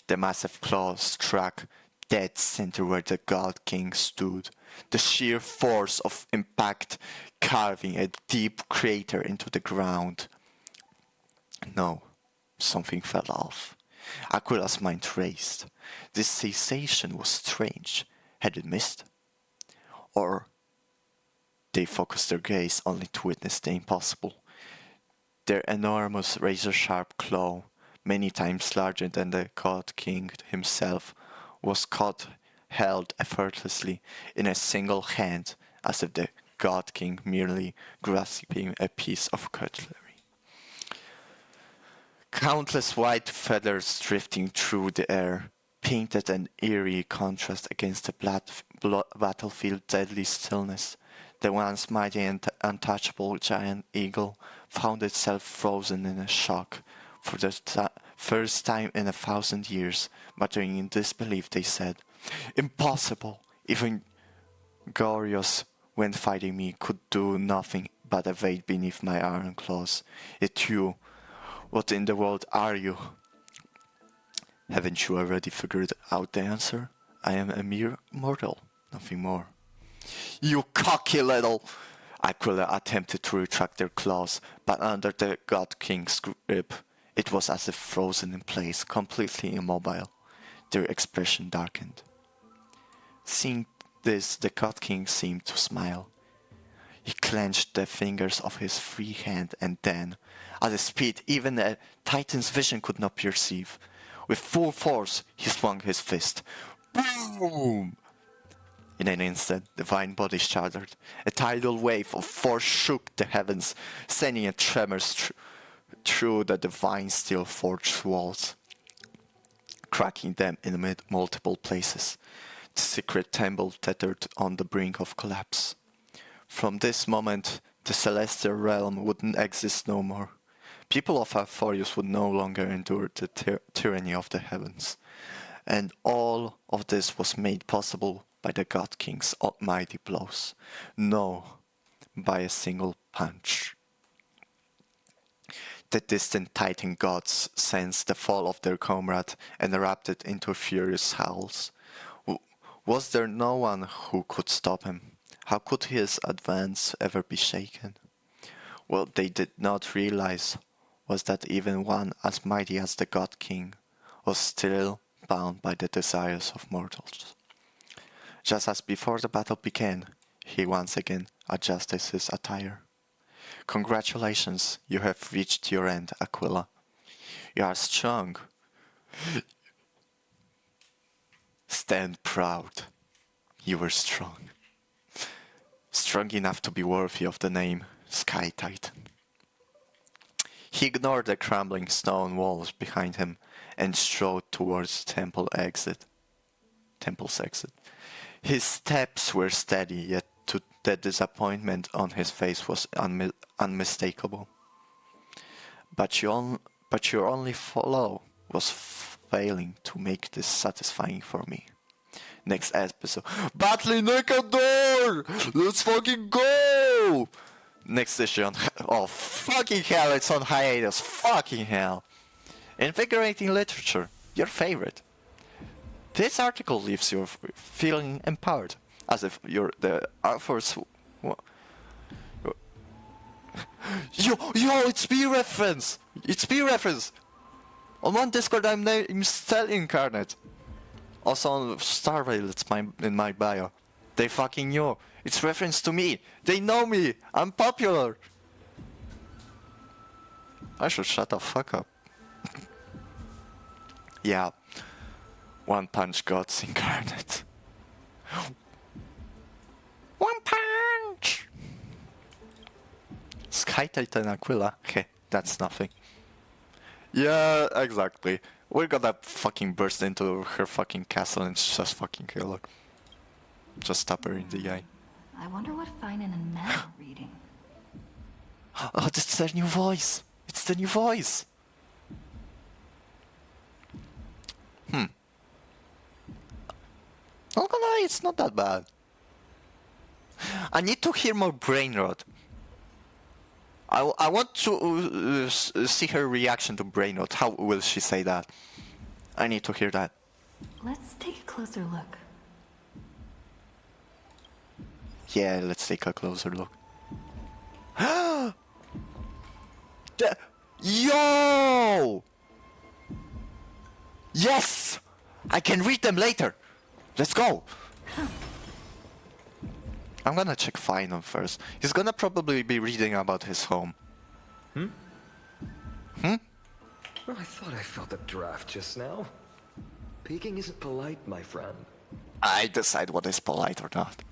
The massive claws struck dead center where the God King stood, the sheer force of impact carving a deep crater into the ground. No, something fell off. Aquila's mind raced. This sensation was strange. Had it missed? Or they focused their gaze only to witness the impossible. Their enormous razor-sharp claw, many times larger than the God King himself, was held effortlessly in a single hand, as if the God King merely grasping a piece of cutlery. Countless white feathers drifting through the air painted an eerie contrast against the battlefield deadly stillness. The once mighty and untouchable giant eagle found itself frozen in a shock. For the first time in 1,000 years, muttering in disbelief, they said, "Impossible! Even Gorios, when fighting me, could do nothing but evade beneath my iron claws. Yet you, what in the world are you?" "Haven't you already figured out the answer? I am a mere mortal, nothing more." "You cocky little..." Aquila attempted to retract their claws, but under the God King's grip, it was as if frozen in place, completely immobile. Their expression darkened. Seeing this, the God King seemed to smile. He clenched the fingers of his free hand and then, at a speed even a Titan's vision could not perceive, with full force he swung his fist. Boom! In an instant, the divine body shuddered. A tidal wave of force shook the heavens, sending a tremor through the divine steel forged walls, cracking them in multiple places. The secret temple teetered on the brink of collapse. From this moment, the celestial realm wouldn't exist no more. People of Arthurius would no longer endure the tyranny of the heavens. And all of this was made possible by the God King's almighty blows. No, by a single punch. The distant Titan gods sensed the fall of their comrade and erupted into furious howls. Was there no one who could stop him? How could his advance ever be shaken? What they did not realize was that even one as mighty as the God King was still bound by the desires of mortals. Just as before the battle began, he once again adjusted his attire. "Congratulations, you have reached your end, Aquila. You are strong. Stand proud. You were strong. Strong enough to be worthy of the name Sky Titan." He ignored the crumbling stone walls behind him and strode towards the temple's exit. His steps were steady, yet the disappointment on his face was unmistakable. But your only follow was failing to make this satisfying for me. Next episode, Battling Door! Let's fucking go! Next issue oh fucking hell, it's on hiatus, fucking hell. Invigorating literature, your favorite. This article leaves you feeling empowered, as if you're the author's... Yo, it's B-reference! It's B-reference! On one Discord I'm named Cell Incarnate. Also on Starvale, it's in my bio. They fucking knew. It's reference to me. They know me. I'm popular. I should shut the fuck up. Yeah. One Punch Gods incarnate. One Punch! Sky Titan Aquila? Okay, that's nothing. Yeah, exactly. We're gonna fucking burst into her fucking castle and just fucking kill her. Just stab her in the eye. I wonder what Finan and Mel are reading. Oh, that's their new voice! It's the new voice! Not gonna lie, it's not that bad. I need to hear more brain rot. I want to see her reaction to brain rot. How will she say that? I need to hear that. Let's take a closer look. Yeah, let's take a closer look. Yo! Yes! I can read them later. Let's go. I'm gonna check Finan first. He's gonna probably be reading about his home. Well, I thought I felt a draft just now. Peeking isn't polite, my friend. I decide what is polite or not.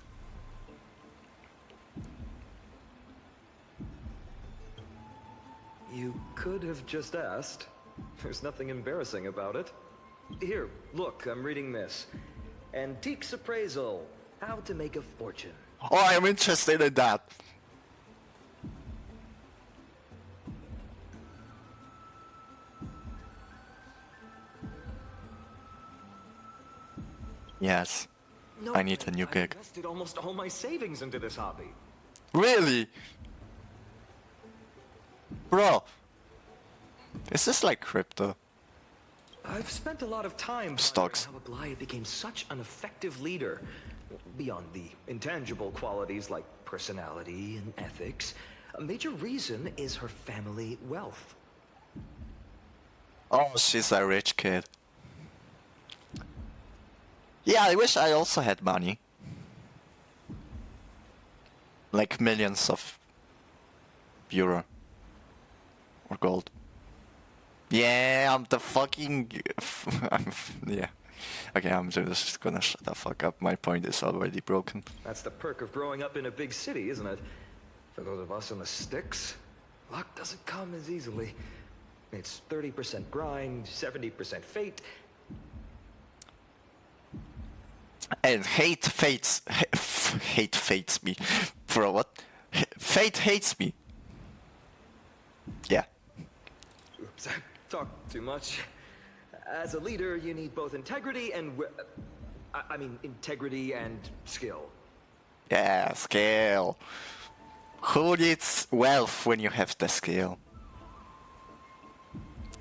You could have just asked. There's nothing embarrassing about it. Here, look, I'm reading this. Antiques Appraisal. How to make a fortune. Oh, I'm interested in that. Yes. No, I need a new I gig. invested almost all my savings into this hobby. Really? Bro. Is this like crypto? I've spent a lot of time Stocks. pondering how Aglaya became such an effective leader. Beyond the intangible qualities like personality and ethics, a major reason is her family wealth. Oh, she's a rich kid. Yeah, I wish I also had money. Like millions of euro. Or gold. Yeah, I'm the fucking... yeah. Okay, I'm just gonna shut the fuck up. My point is already broken. That's the perk of growing up in a big city, isn't it? For those of us in the sticks, luck doesn't come as easily. It's 30% grind, 70% fate. And hate fates... hate fates me. Bro, what? Fate hates me. Yeah. Oops, I talked too much. As a leader, you need both integrity and... I mean, integrity and skill. Yeah, skill. Who needs wealth when you have the skill?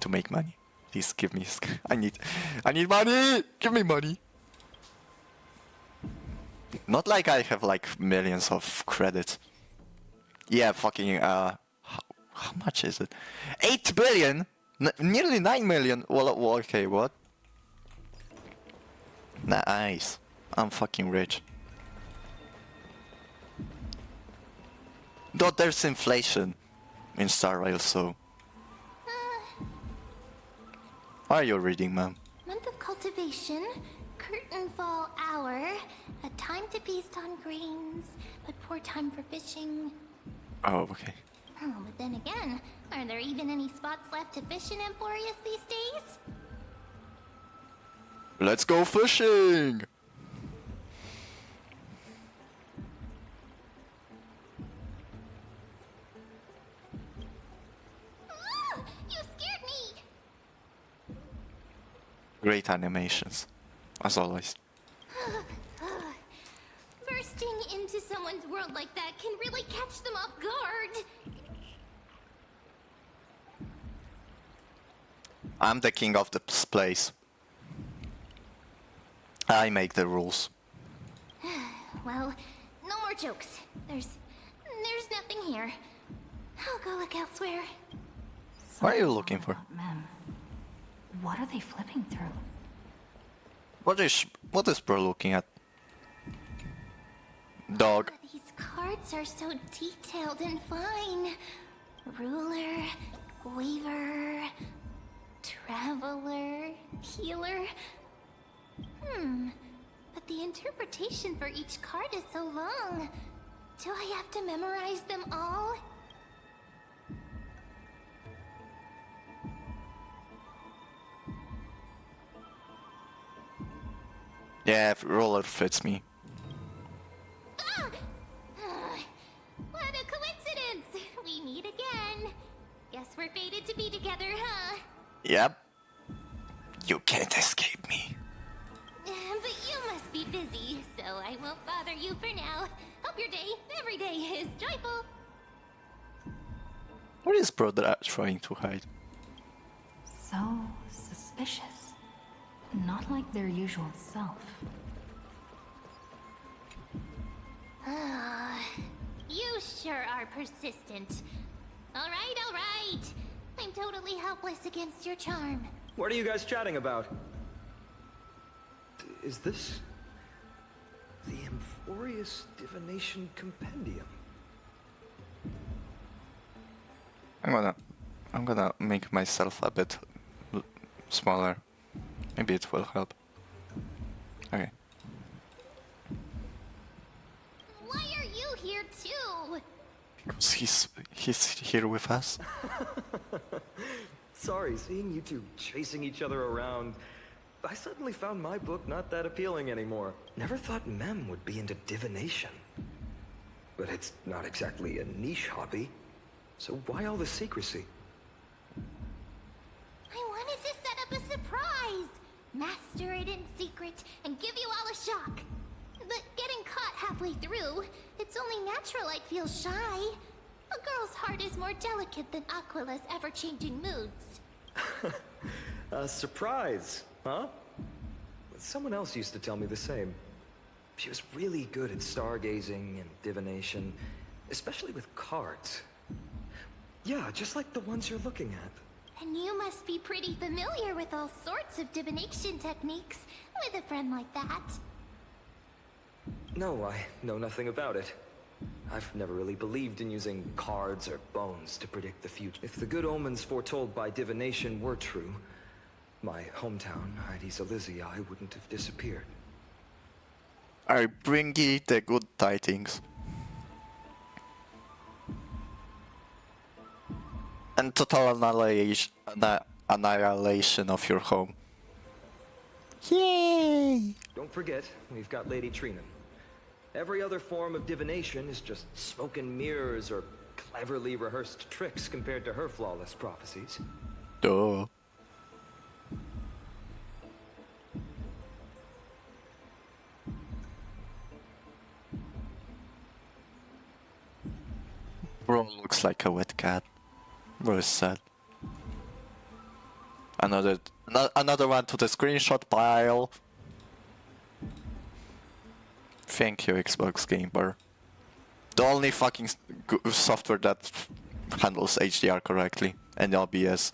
To make money. Please give me skill. I need money! Give me money! Not like I have like millions of credits. Yeah, fucking, how much is it? 8 billion? Nearly 9 million? Well, okay, what? Nice. I'm fucking rich. Though there's inflation in Star Rail, so... Why are you reading, ma'am? Month of cultivation, curtain fall hour, a time to feast on grains, but poor time for fishing. Oh, okay. Oh, but then again, are there even any spots left to fish in Emporius these days? Let's go fishing! You scared me! Great animations, as always. Bursting into someone's world like that can really catch them off guard. I'm the king of this place. I make the rules. Well, no more jokes. There's nothing here. I'll go look elsewhere. What are you looking for? Mem, what are they flipping through? What is bro looking at? Dog. Oh, these cards are so detailed and fine. Ruler, weaver, traveler, healer. But the interpretation for each card is so long. Do I have to memorize them all? Yeah, roller fits me. Ah! What a coincidence! We meet again. Guess we're fated to be together, huh? Yep. You can't escape me. But you must be busy, so I won't bother you for now. Hope your day, every day, is joyful. What is brother trying to hide? So suspicious. Not like their usual self. You sure are persistent. All right. I'm totally helpless against your charm. What are you guys chatting about? Is this the Amphorius Divination Compendium? I'm gonna make myself a bit smaller. Maybe it will help. Okay. Why are you here too? Because he's here with us. Sorry, seeing you two chasing each other around, I suddenly found my book not that appealing anymore. Never thought Mem would be into divination. But it's not exactly a niche hobby. So why all the secrecy? I wanted to set up a surprise! Master it in secret and give you all a shock. But getting caught halfway through, it's only natural I'd feel shy. A girl's heart is more delicate than Aquila's ever-changing moods. A surprise, huh? Someone else used to tell me the same. She was really good at stargazing and divination, especially with cards. Yeah, just like the ones you're looking at. And you must be pretty familiar with all sorts of divination techniques with a friend like that. No, I know nothing about it. I've never really believed in using cards or bones to predict the future. If the good omens foretold by divination were true, my hometown, Heidi's Elysiae, wouldn't have disappeared. I bring ye the good tidings. And total annihilation of your home. Yay! Don't forget, we've got Lady Trina. Every other form of divination is just smoke and mirrors or cleverly rehearsed tricks compared to her flawless prophecies. Duh. Bro looks like a wet cat. Very sad. Another one to the screenshot pile. Thank you, Xbox Game Bar. The only fucking software that handles HDR correctly and OBS.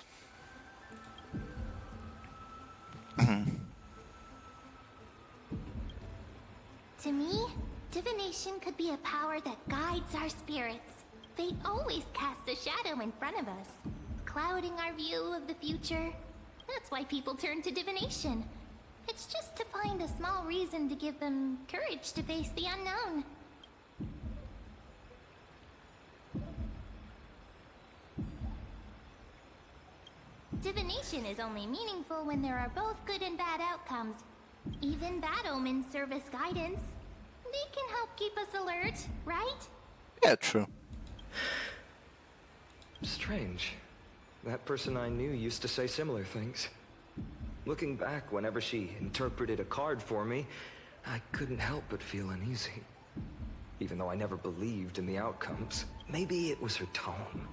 To me, divination could be a power that guides our spirits. Fate always casts a shadow in front of us, clouding our view of the future. That's why people turn to divination. It's just to find a small reason to give them courage to face the unknown. Divination is only meaningful when there are both good and bad outcomes. Even bad omens serve as guidance. They can help keep us alert, right? Yeah, true. Strange. That person I knew used to say similar things. Looking back, whenever she interpreted a card for me, I couldn't help but feel uneasy. Even though I never believed in the outcomes. Maybe it was her tone.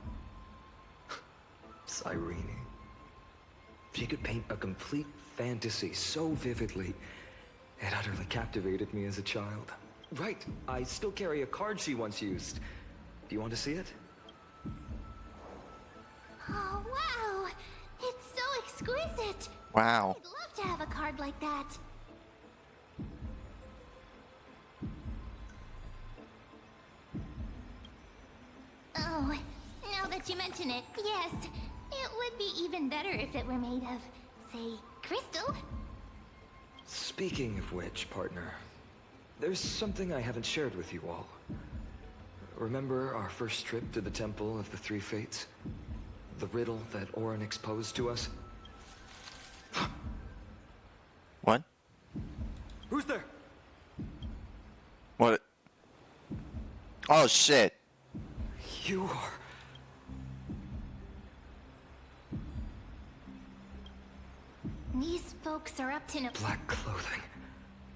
Cyrene. She could paint a complete fantasy so vividly, it utterly captivated me as a child. Right, I still carry a card she once used. Do you want to see it? Oh, wow! It's so exquisite! Wow. I'd love to have a card like that. Oh, now that you mention it, yes. It would be even better if it were made of, say, crystal. Speaking of which, partner, there's something I haven't shared with you all. Remember our first trip to the Temple of the Three Fates? The riddle that Orin exposed to us? What? Who's there? What? Oh shit. You are... These folks are up to no... Black clothing.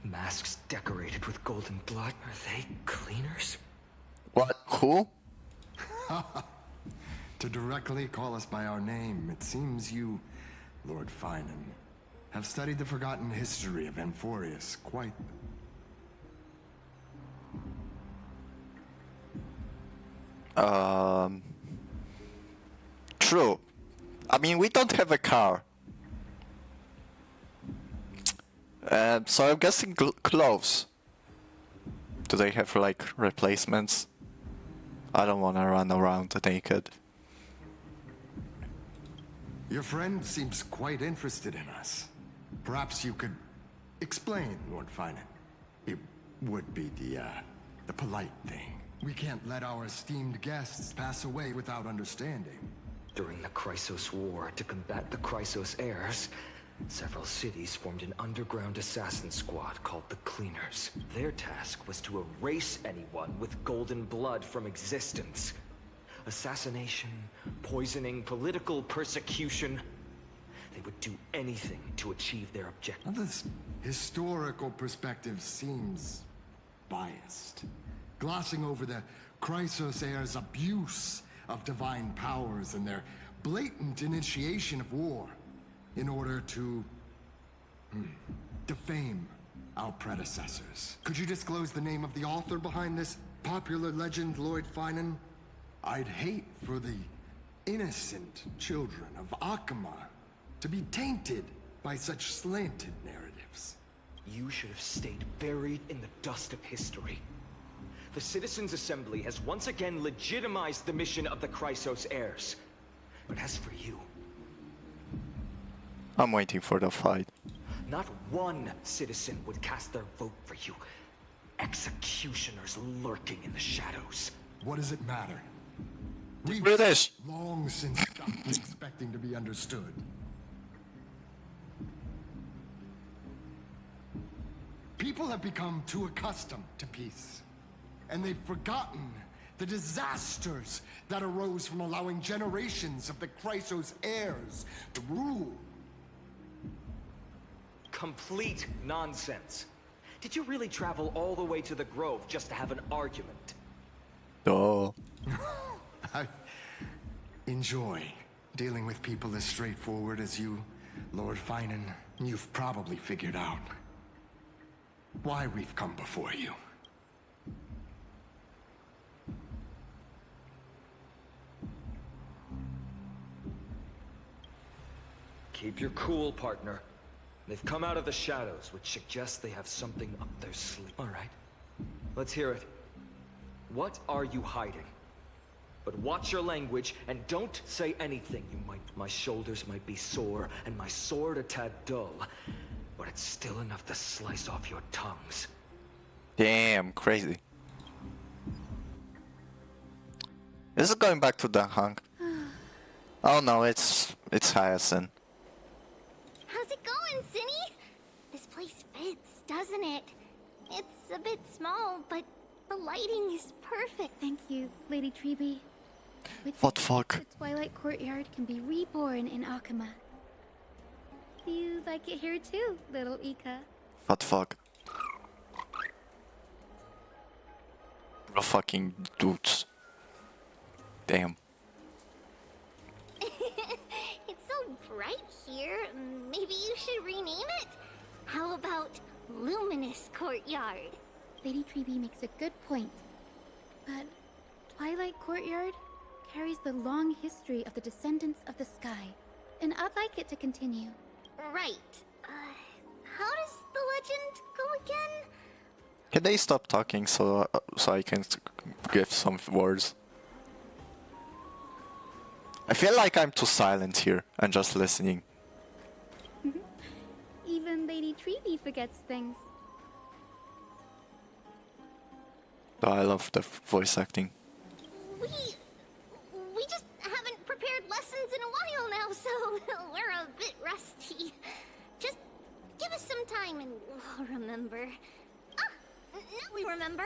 Masks decorated with golden blood. Are they cleaners? What? Who? To directly call us by our name, it seems you, Lord Finan, have studied the forgotten history of Amphorius quite... True. I mean, we don't have a car. So I'm guessing clothes. Do they have, like, replacements? I don't want to run around naked. Your friend seems quite interested in us. Perhaps you could explain, Lord Finan. It would be the polite thing. We can't let our esteemed guests pass away without understanding. During the Chrysos War, to combat the Chrysos heirs, several cities formed an underground assassin squad called the Cleaners. Their task was to erase anyone with golden blood from existence. Assassination, poisoning, political persecution. They would do anything to achieve their objective. Now, this historical perspective seems biased, glossing over the Chrysos heirs' abuse of divine powers and their blatant initiation of war in order to defame our predecessors. Could you disclose the name of the author behind this popular legend, Lord Finan? I'd hate for the innocent children of Akama to be tainted by such slanted narratives. You should have stayed buried in the dust of history. The Citizens' Assembly has once again legitimized the mission of the Chrysos heirs. But as for you... I'm waiting for the fight. Not one citizen would cast their vote for you. Executioners lurking in the shadows. What does it matter? We've British. long since stopped expecting to be understood. People have become too accustomed to peace, and they've forgotten the disasters that arose from allowing generations of the Chrysos heirs to rule. Complete nonsense. Did you really travel all the way to the Grove just to have an argument? Oh. I enjoy dealing with people as straightforward as you, Lord Finan. You've probably figured out why we've come before you. Keep your cool, partner. They've come out of the shadows, which suggests they have something up their sleeve. All right, let's hear it. What are you hiding? But watch your language and don't say anything. My shoulders might be sore and my sword a tad dull, but it's still enough to slice off your tongues. Damn, crazy. Is it going back to the hunk? Oh no, it's Hyacinth. How's it going, Cinny? This place fits, doesn't it? It's a bit small, but the lighting is perfect. Thank you, Lady Treeby. What fuck? The Twilight Courtyard can be reborn in Akama. Do you like it here too, little Ika? What fuck? Bro fucking dudes. Damn. It's so bright here. Maybe you should rename it? How about Luminous Courtyard? Lady Treeby makes a good point. But Twilight Courtyard carries the long history of the descendants of the sky, and I'd like it to continue. Right. How does the legend go again? Can they stop talking so I can give some words? I feel like I'm too silent here and just listening. Even Lady Treeby forgets things. Oh, I love the voice acting. We just haven't prepared lessons in a while now, so we're a bit rusty. Just give us some time and we'll remember. Ah, now we remember.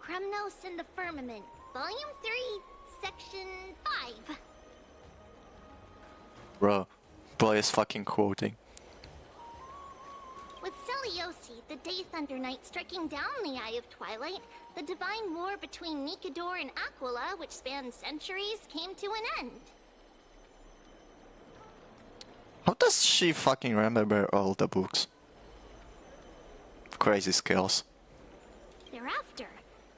Kremnos and the Firmament, Volume 3, Section 5. Bro, boy is fucking quoting. With Seliosi, the Day Thunder Knight, striking down the Eye of Twilight, the divine war between Nikador and Aquila, which spanned centuries, came to an end. How does she fucking remember all the books? Crazy skills. Thereafter,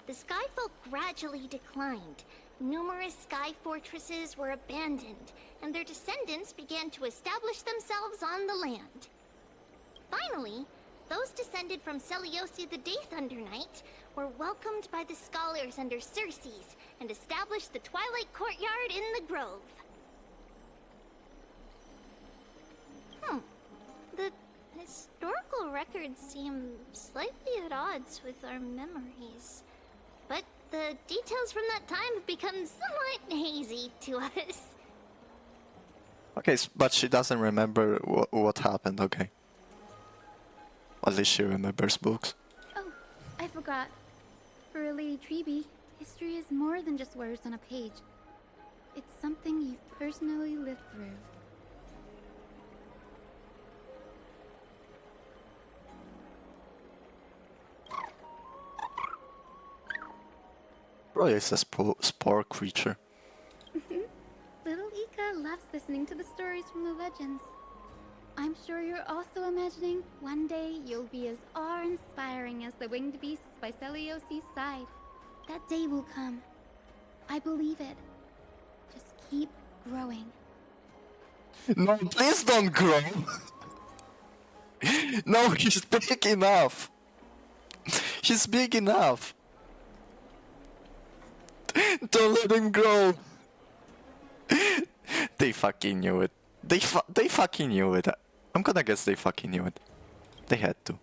the Skyfolk gradually declined. Numerous sky fortresses were abandoned, and their descendants began to establish themselves on the land. Finally, those descended from Seliosi the Day Thunder Knight were welcomed by the scholars under Circes and established the Twilight Courtyard in the Grove. The historical records seem slightly at odds with our memories. But the details from that time have become somewhat hazy to us. Okay, but she doesn't remember what happened, okay. At least she remembers books. Oh, I forgot. For Lady Treeby, history is more than just words on a page. It's something you've personally lived through. Bro is a spore creature. Little Ika loves listening to the stories from the legends. I'm sure you're also imagining one day you'll be as awe-inspiring as the winged beasts by Celiosi's side. That day will come. I believe it. Just keep growing. No, please don't grow! No, he's big enough! He's big enough! Don't let him grow! They fucking knew it. They fucking knew it. I'm gonna guess they fucking knew it. They had to.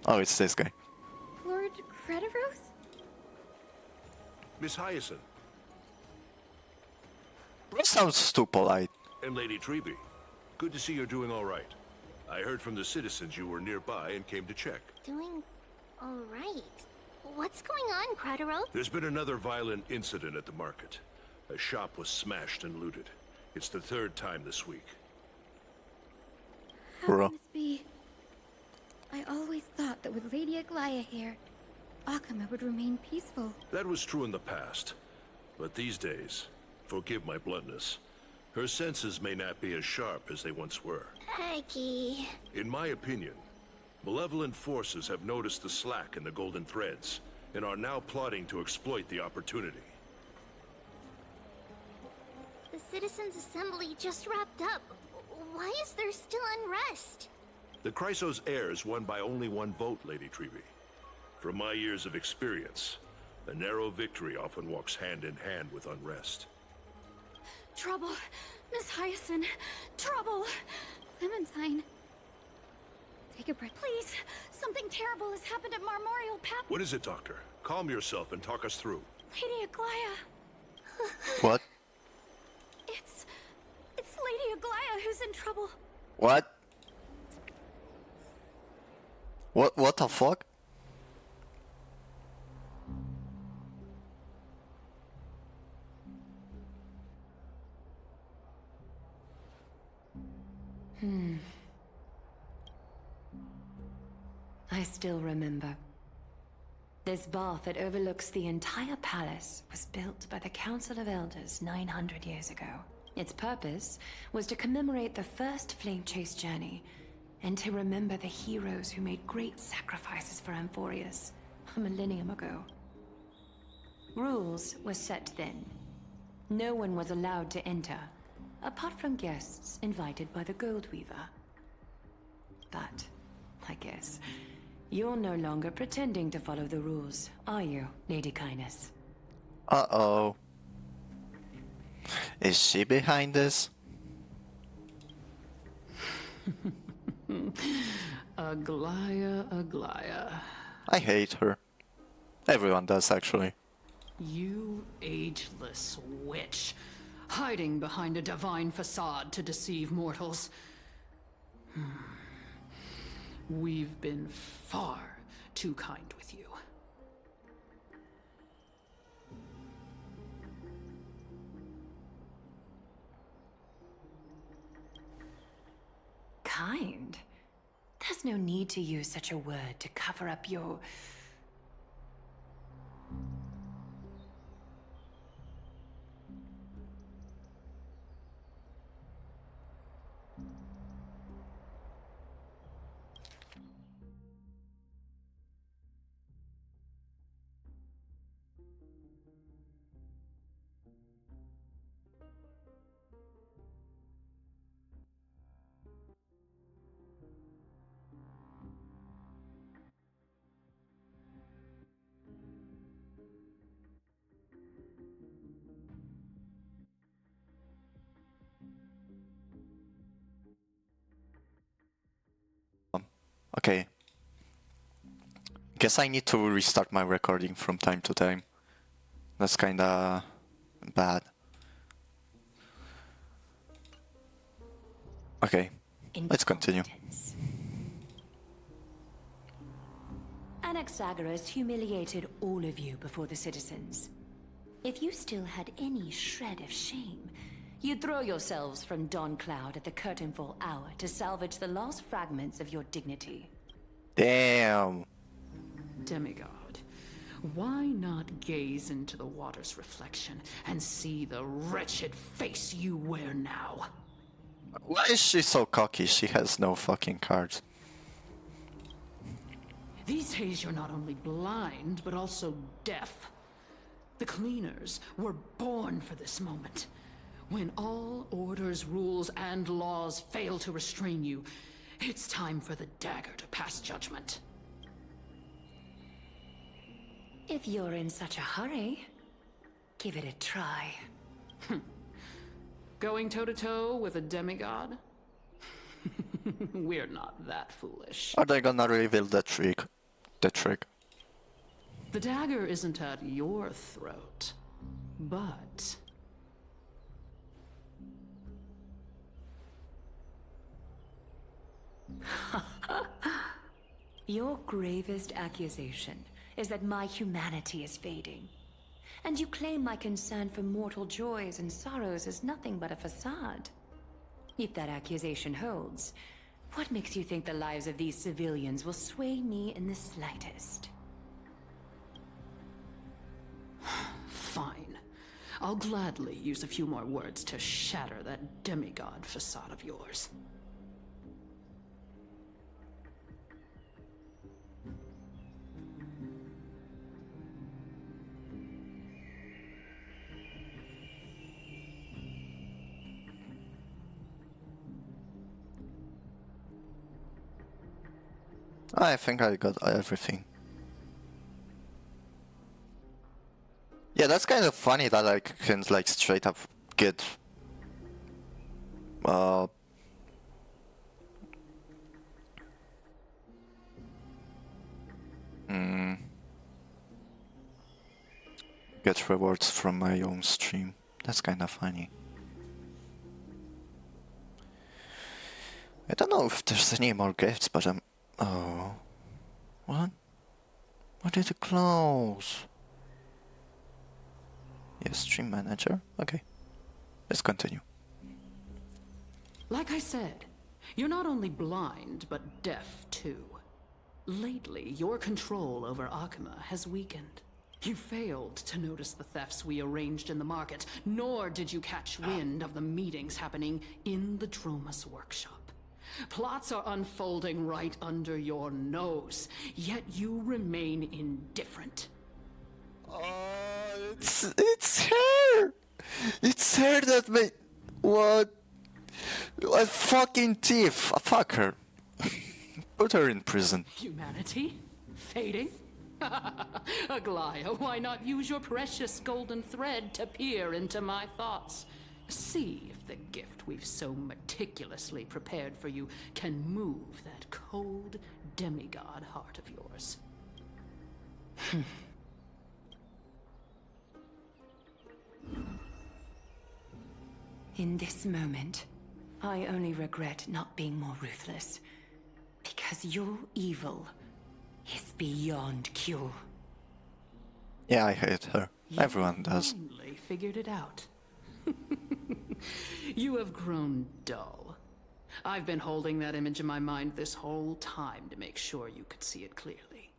Oh, it's this guy. Lord Crediros? Miss Hyacinth. That sounds too polite. And Lady Treeby. Good to see you're doing all right. I heard from the citizens you were nearby and came to check. Doing all right. What's going on, Crediros? There's been another violent incident at the market. A shop was smashed and looted. It's the third time this week. How can this be? I always thought that with Lady Aglaya here, Akama would remain peaceful. That was true in the past. But these days, forgive my bluntness, her senses may not be as sharp as they once were. Aggie. In my opinion, malevolent forces have noticed the slack in the golden threads and are now plotting to exploit the opportunity. The Citizens' Assembly just wrapped up. Why is there still unrest? The Chrysos heirs won by only one vote, Lady Treeby. From my years of experience, a narrow victory often walks hand in hand with unrest. Trouble! Miss Hyacinth! Trouble! Clementine. Take a breath. Please! Something terrible has happened at Marmorial Pap. What is it, Doctor? Calm yourself and talk us through. Lady Aglaya! What? It's Lady Aglaya who's in trouble. What? What the fuck? I still remember. This bath that overlooks the entire palace was built by the Council of Elders 900 years ago. Its purpose was to commemorate the first Flame Chase journey, and to remember the heroes who made great sacrifices for Amphorius a millennium ago. Rules were set then. No one was allowed to enter, apart from guests invited by the Gold Weaver. But, I guess, you're no longer pretending to follow the rules, are you, Lady Kindness? Uh-oh. Is she behind this? Aglaia. I hate her. Everyone does, actually. You ageless witch, hiding behind a divine facade to deceive mortals. We've been far too kind with you. Kind? There's no need to use such a word to cover up your... Okay. Guess I need to restart my recording from time to time. That's kinda bad. Okay, let's continue. Anaxagoras humiliated all of you before the citizens. If you still had any shred of shame, you'd throw yourselves from Dawn Cloud at the curtainfall hour to salvage the last fragments of your dignity. Damn. Demigod, why not gaze into the water's reflection and see the wretched face you wear now? Why is she so cocky? She has no fucking cards. These days you're not only blind, but also deaf. The cleaners were born for this moment. When all orders, rules, and laws fail to restrain you, it's time for the dagger to pass judgment. If you're in such a hurry, give it a try. Going toe-to-toe with a demigod? We're not that foolish. Are they gonna reveal that trick? The dagger isn't at your throat, but... Your gravest accusation is that my humanity is fading. And you claim my concern for mortal joys and sorrows is nothing but a facade. If that accusation holds, what makes you think the lives of these civilians will sway me in the slightest? Fine. I'll gladly use a few more words to shatter that demigod facade of yours. I think I got everything. Yeah, that's kind of funny that I can like straight up get get rewards from my own stream. That's kind of funny. I don't know if there's any more gifts, but I'm... Oh. What? Why did it close? Yes, stream manager. Okay. Let's continue. Like I said, you're not only blind, but deaf too. Lately, your control over Akima has weakened. You failed to notice the thefts we arranged in the market, nor did you catch wind of the meetings happening in the Droma's workshop. Plots are unfolding right under your nose, yet you remain indifferent. It's her! It's her that made... What? A fucking thief! Fuck her. Put her in prison. Humanity? Fading? Aglaia, why not use your precious golden thread to peer into my thoughts? See if the gift we've so meticulously prepared for you can move that cold demigod heart of yours. In this moment, I only regret not being more ruthless. Because your evil is beyond cure. Yeah, I hate her. Everyone does. Finally figured it out. You have grown dull. I've been holding that image in my mind this whole time to make sure you could see it clearly.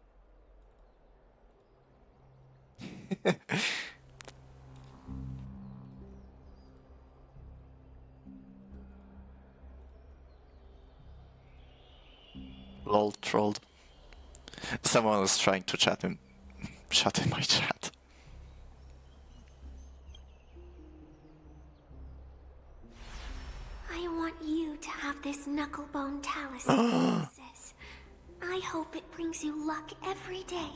Lol, trolled. Someone was trying to chat in my chat. I want you to have this knucklebone talisman, Princess. I hope it brings you luck every day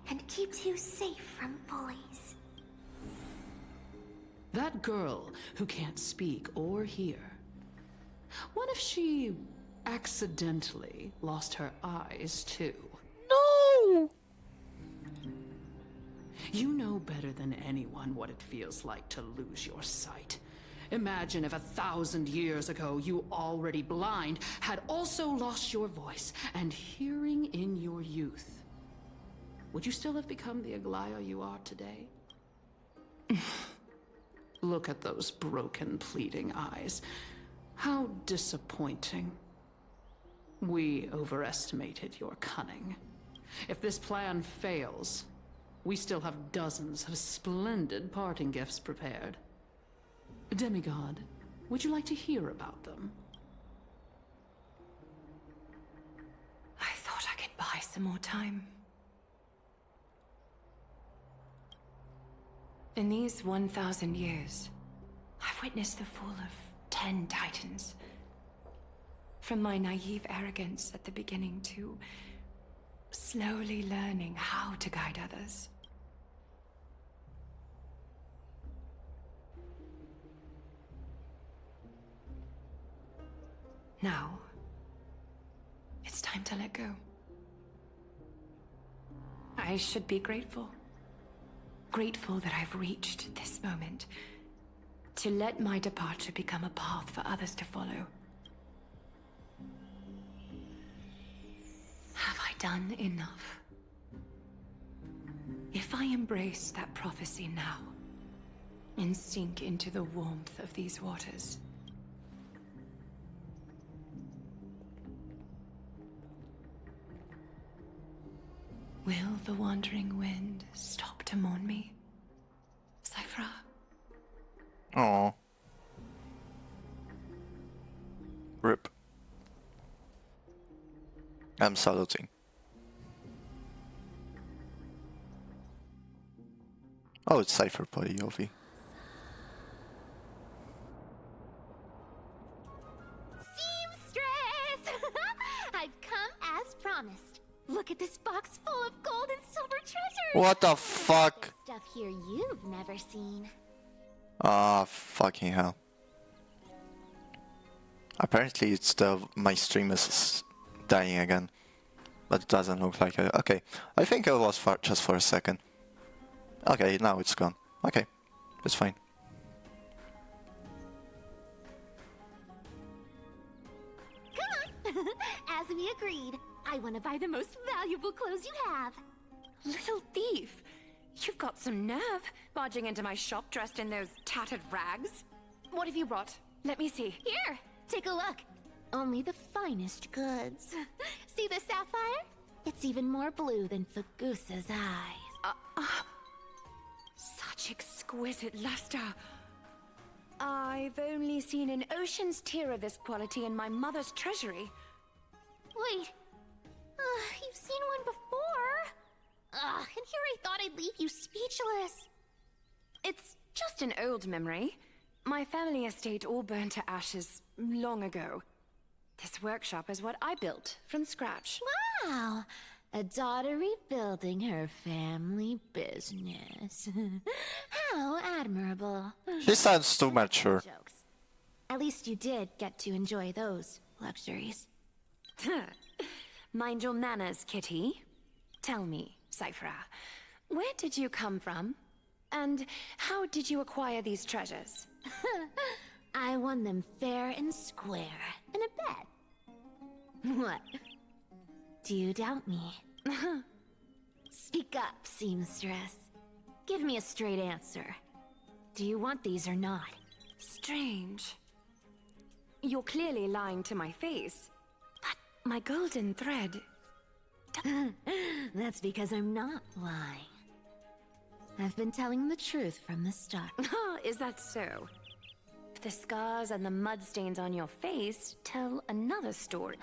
and keeps you safe from bullies. That girl who can't speak or hear. What if she accidentally lost her eyes too? No! You know better than anyone what it feels like to lose your sight. Imagine if 1,000 years ago you, already blind, had also lost your voice and hearing in your youth. Would you still have become the Aglaya you are today? Look at those broken, pleading eyes. How disappointing. We overestimated your cunning. If this plan fails, we still have dozens of splendid parting gifts prepared. Demigod, would you like to hear about them? I thought I could buy some more time. In these 1,000 years, I've witnessed the fall of 10 titans. From my naive arrogance at the beginning to slowly learning how to guide others. Now, it's time to let go. I should be grateful. Grateful that I've reached this moment. To let my departure become a path for others to follow. Have I done enough? If I embrace that prophecy now, and sink into the warmth of these waters, will the wandering wind stop to mourn me, Cyphra? Aww. Rip. I'm saluting. Oh, it's Cypher Buddy, Ovi. Seamstress! I've come as promised. Look at this box full of gold and silver treasures! What the fuck? Stuff here you've never seen. Ah, fucking hell. Apparently it's my stream is dying again. But it doesn't look like it. Okay, I think it was just for a second. Okay, now it's gone. Okay, it's fine. Come on! As we agreed, I want to buy the most valuable clothes you have. Little thief! You've got some nerve, barging into my shop dressed in those tattered rags. What have you brought? Let me see. Here, take a look. Only the finest goods. See the sapphire? It's even more blue than Fagusa's eyes. Such exquisite luster. I've only seen an ocean's tear of this quality in my mother's treasury. Wait. You've seen one before. And here I thought I'd leave you speechless. It's just an old memory. My family estate all burned to ashes long ago. This workshop is what I built from scratch. Wow. A daughter rebuilding her family business. How admirable. admirable. She sounds too mature. Jokes. At least you did get to enjoy those luxuries. Mind your manners, Kitty. Tell me, Cyphra, where did you come from? And how did you acquire these treasures? I won them fair and square in a bet. What? Do you doubt me? Speak up, seamstress. Give me a straight answer. Do you want these or not? Strange. You're clearly lying to my face. But my golden thread... That's because I'm not lying. I've been telling the truth from the start. Is that so? The scars and the mud stains on your face tell another story.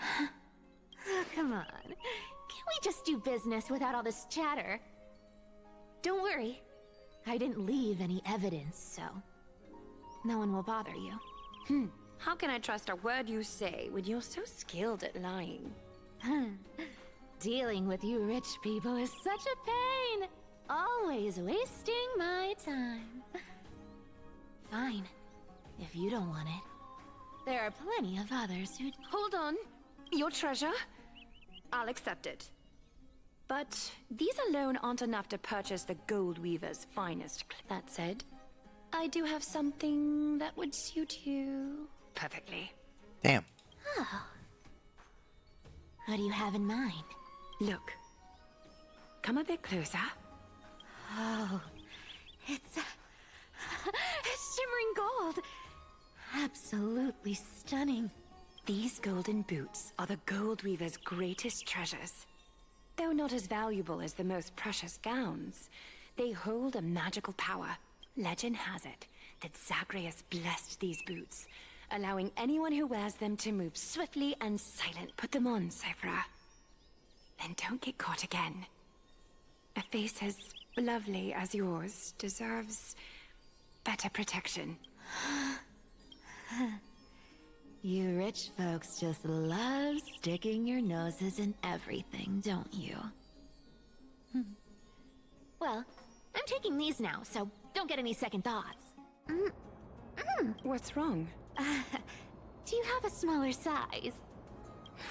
Oh, come on. Can't we just do business without all this chatter? Don't worry. I didn't leave any evidence, so... no one will bother you. How can I trust a word you say when you're so skilled at lying? Dealing with you rich people is such a pain! Always wasting my time. Fine. If you don't want it. There are plenty of others who'd... Hold on. Your treasure? I'll accept it. But these alone aren't enough to purchase the Gold Weaver's finest. That said, I do have something that would suit you perfectly. Damn. Oh. What do you have in mind? Look. Come a bit closer. Oh, it's shimmering gold. Absolutely stunning. These golden boots are the Gold Weaver's greatest treasures. Though not as valuable as the most precious gowns, they hold a magical power. Legend has it that Zagreus blessed these boots, allowing anyone who wears them to move swiftly and silent. Put them on, Cyphra. And don't get caught again. A face as lovely as yours deserves better protection. You rich folks just love sticking your noses in everything, don't you? Well, I'm taking these now, so don't get any second thoughts. What's wrong? Do you have a smaller size?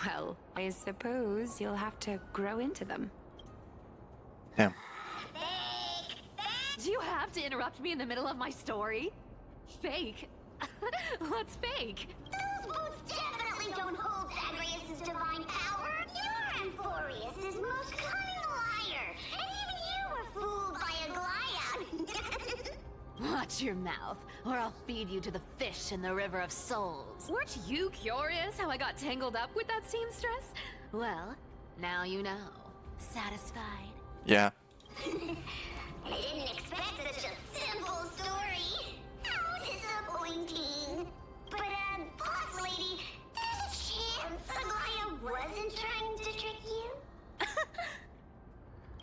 Well, I suppose you'll have to grow into them. Damn. Do you have to interrupt me in the middle of my story? Fake? What's fake? Those boots definitely don't hold Zagreus' divine power. You're Amphorius' most cunning liar. And even you were fooled by a Glyad. Watch your mouth, or I'll feed you to the fish in the River of Souls. Weren't you curious how I got tangled up with that seamstress? Well, now you know. Satisfied? Yeah. I didn't expect such a simple story. How disappointing. But, boss lady, there's a chance Aglaya wasn't trying to trick you?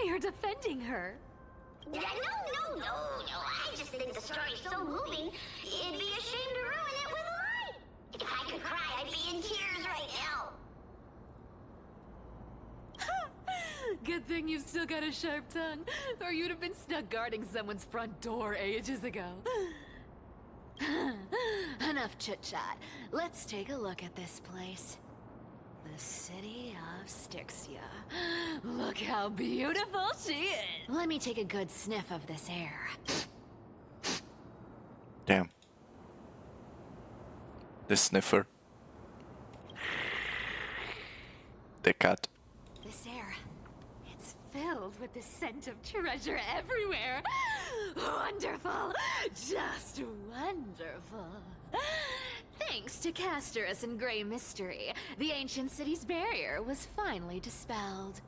You're defending her. No. I just think the story's so moving, it'd be a shame to ruin it with a lie. If I could cry, I'd be in tears right now. Good thing you've still got a sharp tongue, or you'd have been stuck guarding someone's front door ages ago. Enough chit-chat. Let's take a look at this place. The city of Styxia. Look how beautiful she is! Let me take a good sniff of this air. Damn. The sniffer. The cat. This air, it's filled with the scent of treasure everywhere. Wonderful! Just wonderful. Thanks to Castorus and Grey Mystery, the ancient city's barrier was finally dispelled.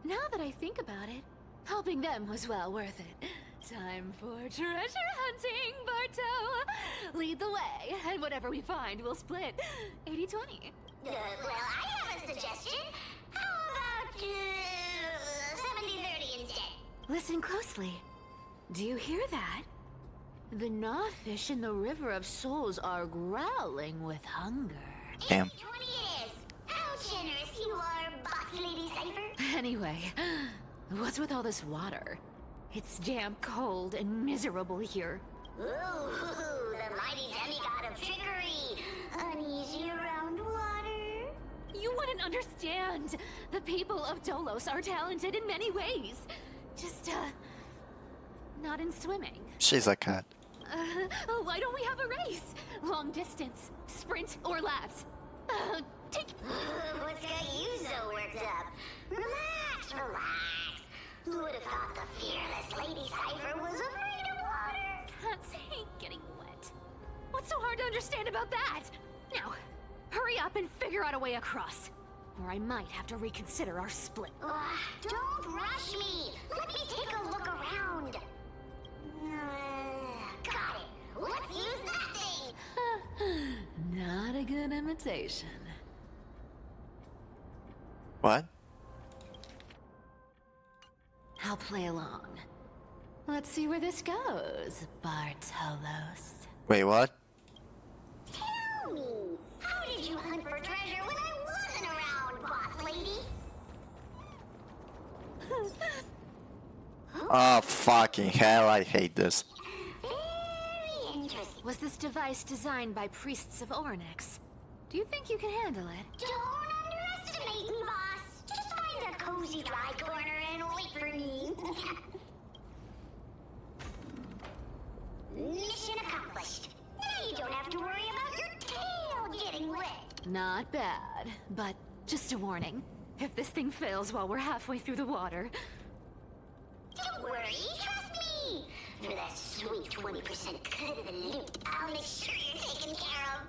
Now that I think about it, helping them was well worth it. Time for treasure hunting, Barto! Lead the way, and whatever we find, we'll split 80-20. Well, I have a suggestion. How about, 70-30 instead? Listen closely. Do you hear that? The gnawfish in the River of Souls are growling with hunger. Damn. 20 it is. How generous you are, boss lady Cypher. Anyway, what's with all this water? It's damp, cold, and miserable here. Ooh, the mighty demigod of trickery. Uneasy around water. You wouldn't understand. The people of Dolos are talented in many ways. Just, not in swimming. She's a cat. Why don't we have a race? Long distance, sprint, or laps? Take... What's got you so worked up? Relax, relax. Who would have thought the fearless Lady Cypher was afraid of water? Cats hate getting wet. What's so hard to understand about that? Now, hurry up and figure out a way across. Or I might have to reconsider our split. Don't rush me. Let me take a look around. Got it. Let's use that thing. Not a good imitation. What? I'll play along. Let's see where this goes, Bartolos. Wait, what? Tell me, how did you hunt for treasure when I wasn't around, boss lady? Oh, fucking hell, I hate this. Very interesting. Was this device designed by priests of Ornyx? Do you think you can handle it? Don't underestimate me, boss. Just find a cozy dry corner and wait for me. Mission accomplished. Now you don't have to worry about your tail getting wet. Not bad, but just a warning. If this thing fails while we're halfway through the water... Don't worry, trust me. For that sweet 20% cut of the loot, I'll make sure you're taken care of.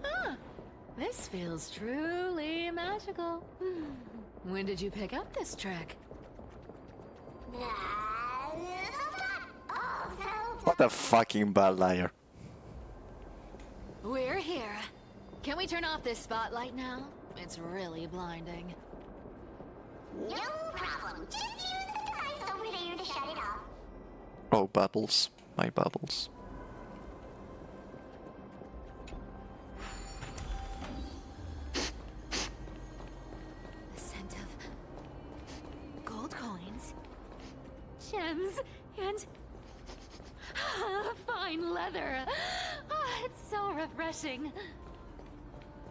Huh. This feels truly magical. When did you pick up this trick? What a fucking bad liar. We're here. Can we turn off this spotlight now? It's really blinding. No problem. Just use the device over there to shut it off. Oh, bubbles. My bubbles. The scent of gold coins, gems, and fine leather. It's so refreshing.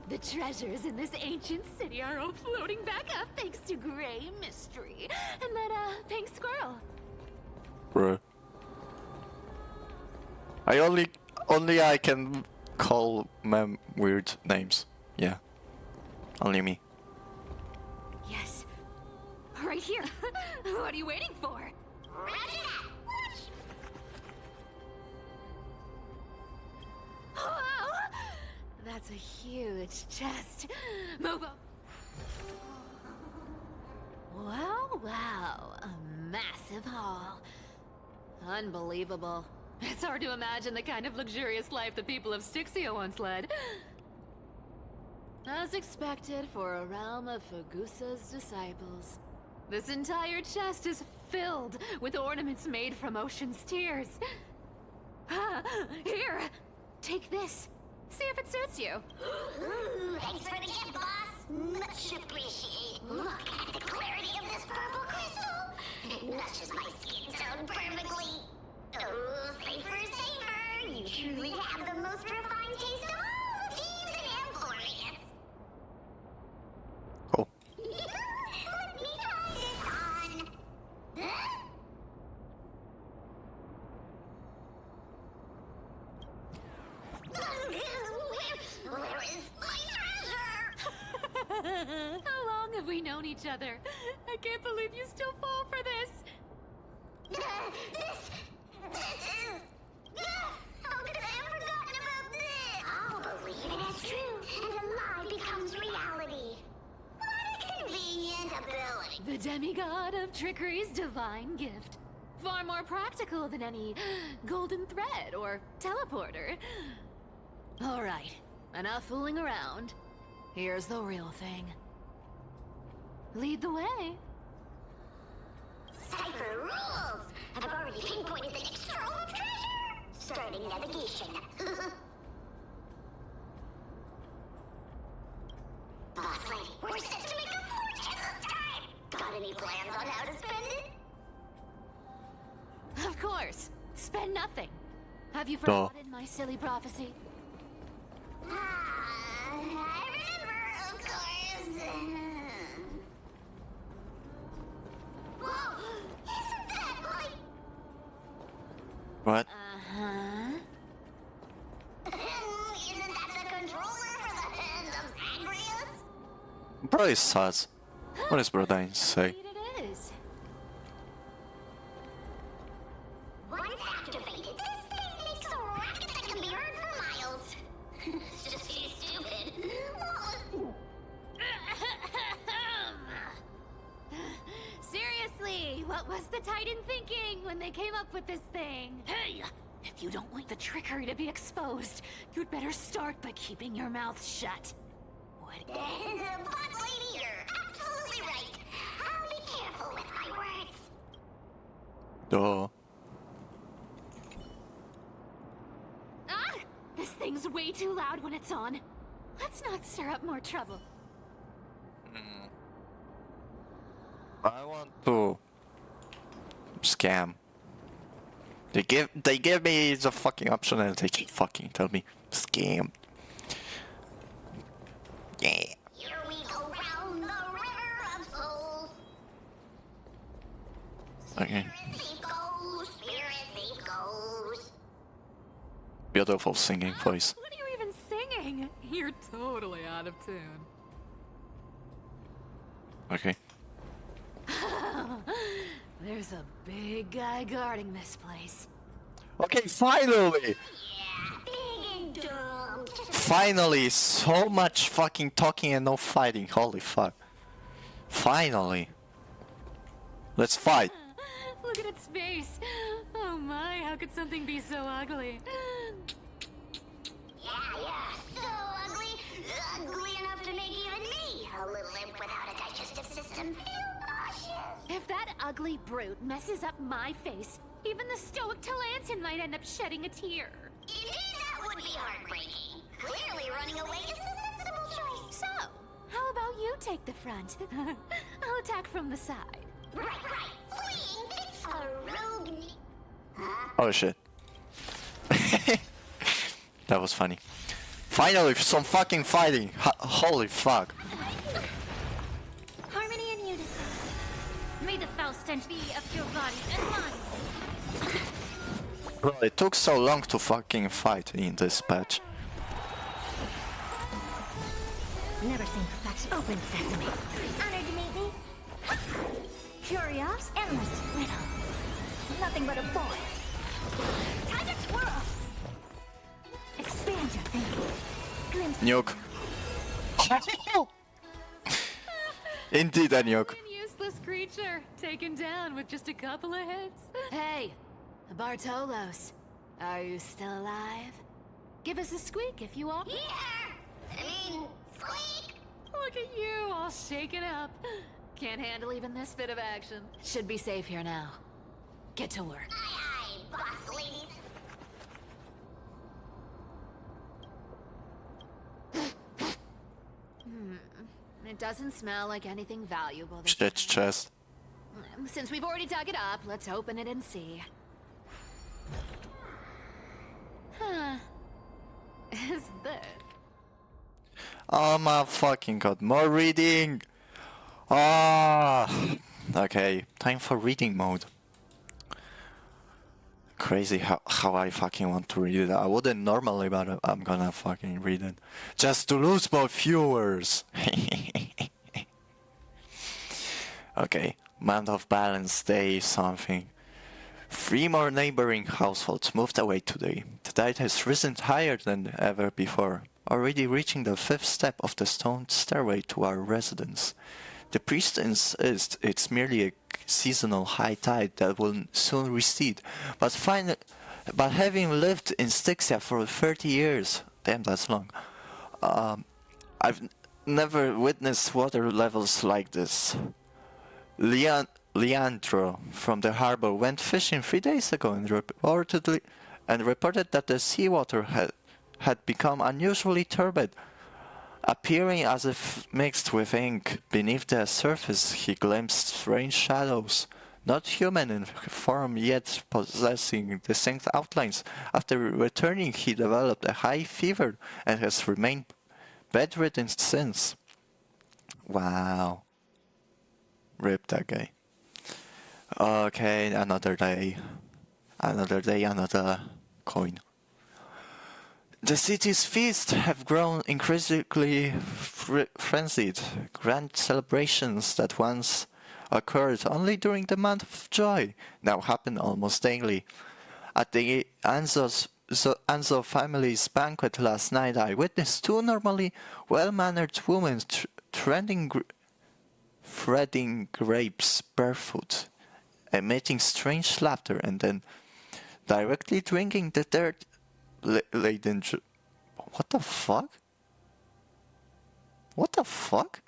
The treasures in this ancient city are all floating back up thanks to Grey Mystery and that, pink squirrel. Bruh. Only I can call mem weird names. Yeah. Only me. Yes. Right here. What are you waiting for? Roger that. Watch. Wow! That's a huge chest. Move up. Wow, wow. A massive haul. Unbelievable. It's hard to imagine the kind of luxurious life the people of Styxia once led. As expected for a realm of Fagusa's disciples. This entire chest is filled with ornaments made from ocean's tears. Here, take this. See if it suits you. Thanks for the gift, boss. Much appreciated. Look at the clarity of this purple crystal. It matches my skin tone perfectly. Oh, safer. You truly have the most refined taste of all thieves and employees. Oh. Let me try this on. Huh? Where is my treasure? How long have we known each other? I can't believe you still fall for this. This is... How could I have forgotten about this? I'll believe it as true, and a lie becomes reality. What a convenient ability. The demigod of trickery's divine gift. Far more practical than any golden thread or teleporter. All right, enough fooling around. Here's the real thing. Lead the way. Cypher rules! I've already pinpointed the next trove of treasure! Starting navigation. Boss lady, we're set to make a fortune this time! Got any plans on how to spend it? Of course. Spend nothing. Have you Duh. forgotten my silly prophecy? I remember, of course. Whoa! Isn't that like... What? Uh-huh. Isn't that the controller for the hand of Zagreus? Bro is sus. What is Brodine say? Indeed it is. Once activated, this thing makes a racket that can be heard for miles. It's just too stupid. Seriously, what was the Titan thinking when they came up with this thing? Hey! If you don't want the trickery to be exposed, you'd better start by keeping your mouth shut. But lady, you're absolutely right. I'll be careful with my words. Duh. Ah! This thing's way too loud when it's on. Let's not stir up more trouble. I want to scam. They give me the fucking option and they keep fucking tell me scam. Yeah. Here we go round the river of souls. Okay. Spirit thief goes. Beautiful singing voice. What are you even singing? You're totally out of tune. Okay. There's a big guy guarding this place. Okay, finally! Big and dumb. Finally, so much fucking talking and no fighting. Holy fuck. Finally. Let's fight. Look at its face. Oh my, how could something be so ugly? Yeah, so ugly. Ugly enough to make even me, a little imp without a digestive system, feel nauseous. If that ugly brute messes up my face, even the stoic Talantin might end up shedding a tear. Indeed, that would be heartbreaking. Clearly, running away is the sensible choice. So, how about you take the front? I'll attack from the side. Right. Fleeing makes a rogue. Huh? Oh shit. That was funny. Finally, some fucking fighting. Holy fuck. Harmony and unison. May the foul stench be of your body and mine. Bro, it took so long to fucking fight in this patch. Never seen perfection. Open sesame. Honored to meet me. Curious, endless riddle. Nothing but a boy. Time to twirl. Expand your thinking. Glimpse. Nuke. Indeed a nuke. An useless creature, taken down with just a couple of hits. Hey, Bartolos, are you still alive? Give us a squeak if you are. Here! Squeak! Look at you, all shaken up. Can't handle even this bit of action. Should be safe here now. Get to work. Aye, boss ladies. It doesn't smell like anything valuable. This Shit chest. Since we've already dug it up, let's open it and see. Huh. Is this? Oh my fucking god, more reading! Ah, okay, time for reading mode. Crazy how I fucking want to read it. I wouldn't normally, but I'm gonna fucking read it. Just to lose more viewers! Okay, month of balance, day something. 3 more neighboring households moved away today. The tide has risen higher than ever before, already reaching the 5th step of the stone stairway to our residence. The priest insists it's merely a seasonal high tide that will soon recede, but having lived in Styxia for 30 years, damn that's long, I've never witnessed water levels like this. Leandro from the harbor went fishing 3 days ago and reported that the seawater had become unusually turbid. Appearing as if mixed with ink, beneath the surface he glimpsed strange shadows, not human in form yet possessing distinct outlines. After returning, he developed a high fever and has remained bedridden since. Wow. Rip that guy. Okay, another day. Another day, another coin. The city's feasts have grown increasingly frenzied. Grand celebrations that once occurred only during the month of joy now happen almost daily. At the Anzo family's banquet last night, I witnessed two normally well-mannered women threading grapes barefoot, emitting strange laughter, and then directly drinking the dirt laden. What the fuck? What the fuck?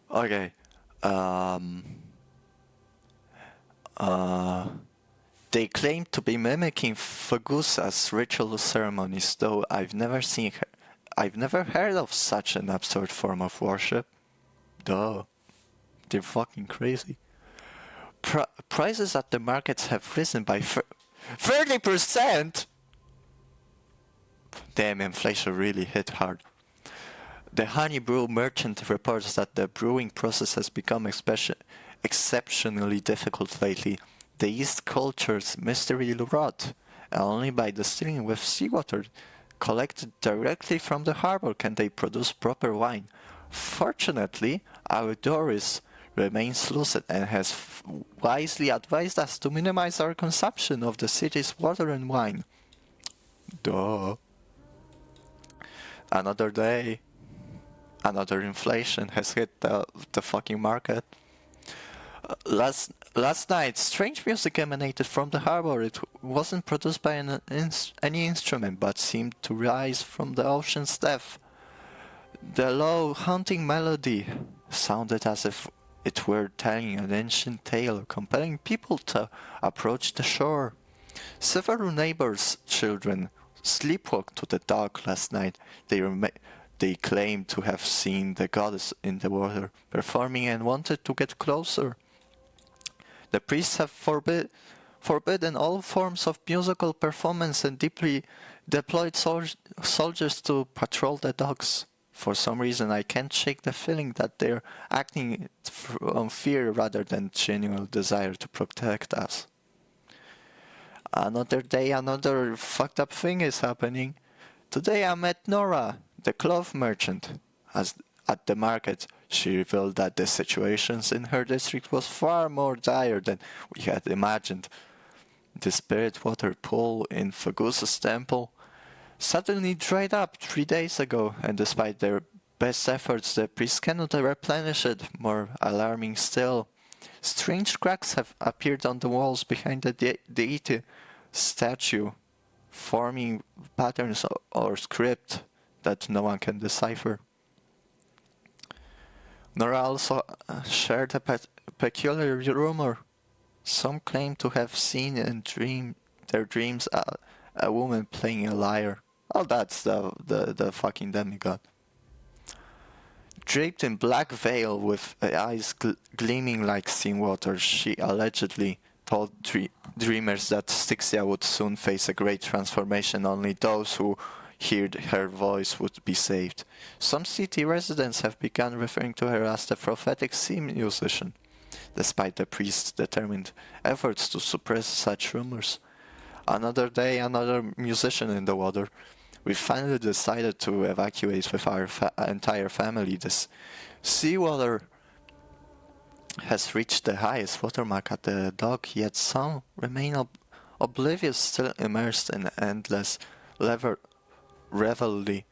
Okay. They claim to be mimicking Fagusa's ritual ceremonies, though I've never heard of such an absurd form of worship. Duh. They're fucking crazy. Prices at the markets have risen by 30%! Damn, inflation really hit hard. The honey brew merchant reports that the brewing process has become exceptionally difficult lately. The yeast cultures mystery rot, and only by distilling with seawater collected directly from the harbor can they produce proper wine. Fortunately, our Doris remains lucid and has wisely advised us to minimize our consumption of the city's water and wine. Duh. Another day, another inflation has hit the fucking market. Last night, strange music emanated from the harbor. It wasn't produced by any instrument, but seemed to rise from the ocean's depth. The low, haunting melody sounded as if it were telling an ancient tale, compelling people to approach the shore. Several neighbors' children sleepwalked to the dock last night. They claimed to have seen the goddess in the water performing and wanted to get closer. The priests have forbidden all forms of musical performance and deeply deployed soldiers to patrol the docks. For some reason, I can't shake the feeling that they're acting on fear rather than genuine desire to protect us. Another day, another fucked up thing is happening. Today I met Nora, the cloth merchant. At the market, she revealed that the situations in her district was far more dire than we had imagined. The spirit water pool in Fagusa's temple suddenly dried up 3 days ago, and despite their best efforts, the priests cannot replenish it. More alarming still, strange cracks have appeared on the walls behind the deity statue, forming patterns or script that no one can decipher. Nora also shared a peculiar rumor. Some claim to have seen in their dreams a woman playing a lyre. Oh, that's the fucking demigod. Draped in black veil with eyes gleaming like seawater, she allegedly told dreamers that Styxia would soon face a great transformation. Only those who heard her voice would be saved. Some city residents have begun referring to her as the prophetic sea musician, despite the priest's determined efforts to suppress such rumors. Another day, another musician in the water. We finally decided to evacuate with our entire family. This seawater has reached the highest watermark at the dock, yet some remain oblivious, still immersed in endless revelry.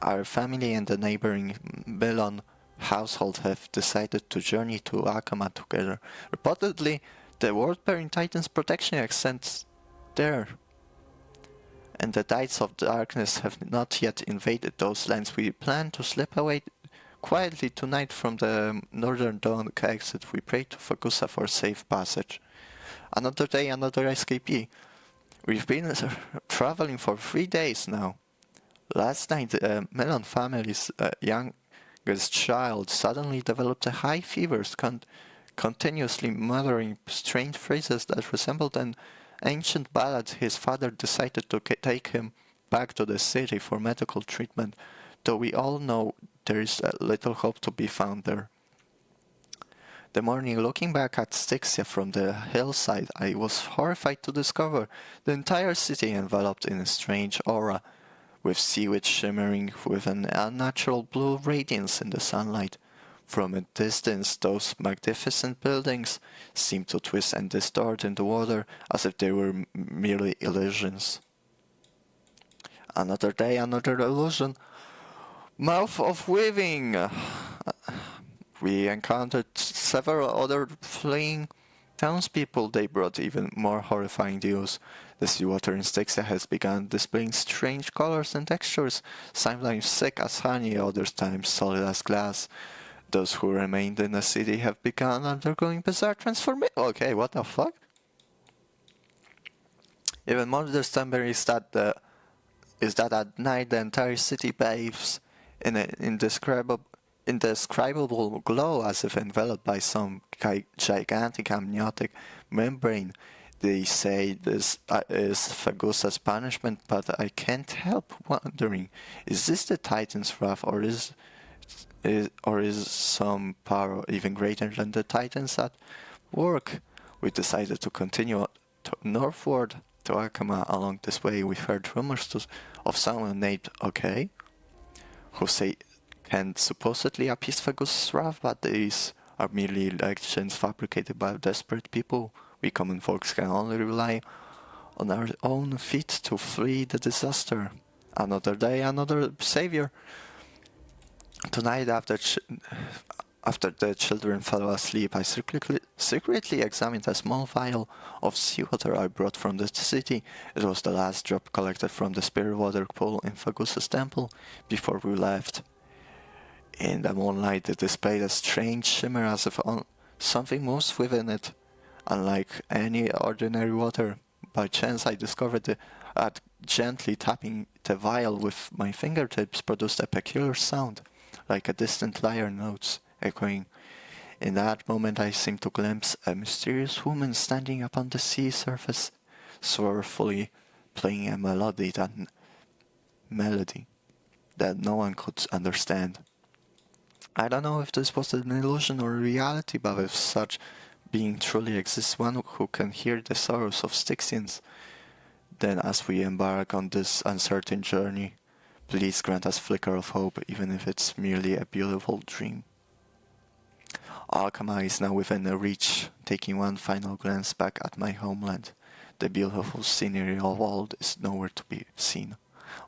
Our family and the neighboring Milan household have decided to journey to Akama together. Reportedly, the World Bearing Titan's protection extends there, and the Tides of Darkness have not yet invaded those lands. We plan to slip away quietly tonight from the northern dock exit. We pray to Fagusa for safe passage. Another day, another escapee. We've been traveling for 3 days now. Last night, the Melon family's young youngest child suddenly developed a high fever, continuously muttering strange phrases that resembled an ancient ballad. His father decided to take him back to the city for medical treatment, though we all know there is little hope to be found there. The morning, looking back at Styxia from the hillside, I was horrified to discover the entire city enveloped in a strange aura, with seaweed shimmering with an unnatural blue radiance in the sunlight. From a distance, those magnificent buildings seemed to twist and distort in the water as if they were merely illusions. Another day, another illusion. Mouth of weaving! We encountered several other fleeing townspeople. They brought even more horrifying news. The seawater in Styxia has begun displaying strange colors and textures, sometimes thick as honey, other times solid as glass. Those who remained in the city have begun undergoing bizarre transformation. Okay, what the fuck? Even more disturbing is that at night the entire city bathes in an indescribable glow, as if enveloped by some gigantic amniotic membrane. They say this is Fagusa's punishment, but I can't help wondering, is this the Titan's wrath, or is some power even greater than the Titans at work? We decided to continue northward to Akama. Along this way, we heard rumors of someone named OK, who can supposedly appease Fagusa's wrath, but these are merely legends fabricated by desperate people. We common folks can only rely on our own feet to flee the disaster. Another day, another savior. Tonight, after the children fell asleep, I secretly examined a small vial of seawater I brought from the city. It was the last drop collected from the spirit water pool in Fagusa's temple before we left. In the moonlight, it displayed a strange shimmer as if something moves within it. Unlike any ordinary water, by chance I discovered that gently tapping the vial with my fingertips produced a peculiar sound, like a distant lyre notes echoing. In that moment I seemed to glimpse a mysterious woman standing upon the sea surface, sorrowfully playing a melody that no one could understand. I don't know if this was an illusion or a reality, but if such being truly exists, one who can hear the sorrows of Styxians, then as we embark on this uncertain journey, please grant us a flicker of hope, even if it's merely a beautiful dream. Alkama is now within reach. Taking one final glance back at my homeland, the beautiful scenery of old is nowhere to be seen,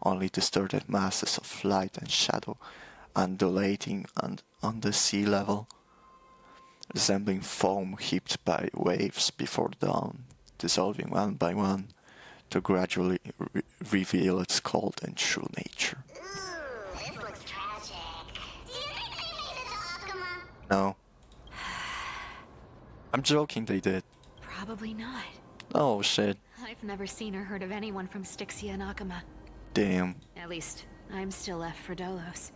only distorted masses of light and shadow undulating on the sea level, resembling foam heaped by waves before dawn, dissolving one by one to gradually reveal its cold and true nature. Ooh, this looks tragic. Do you think they made it to Akama? No. I'm joking, they did. Probably not. Oh shit. I've never seen or heard of anyone from Styxia and Akama. Damn. At least, I'm still left for Dolos.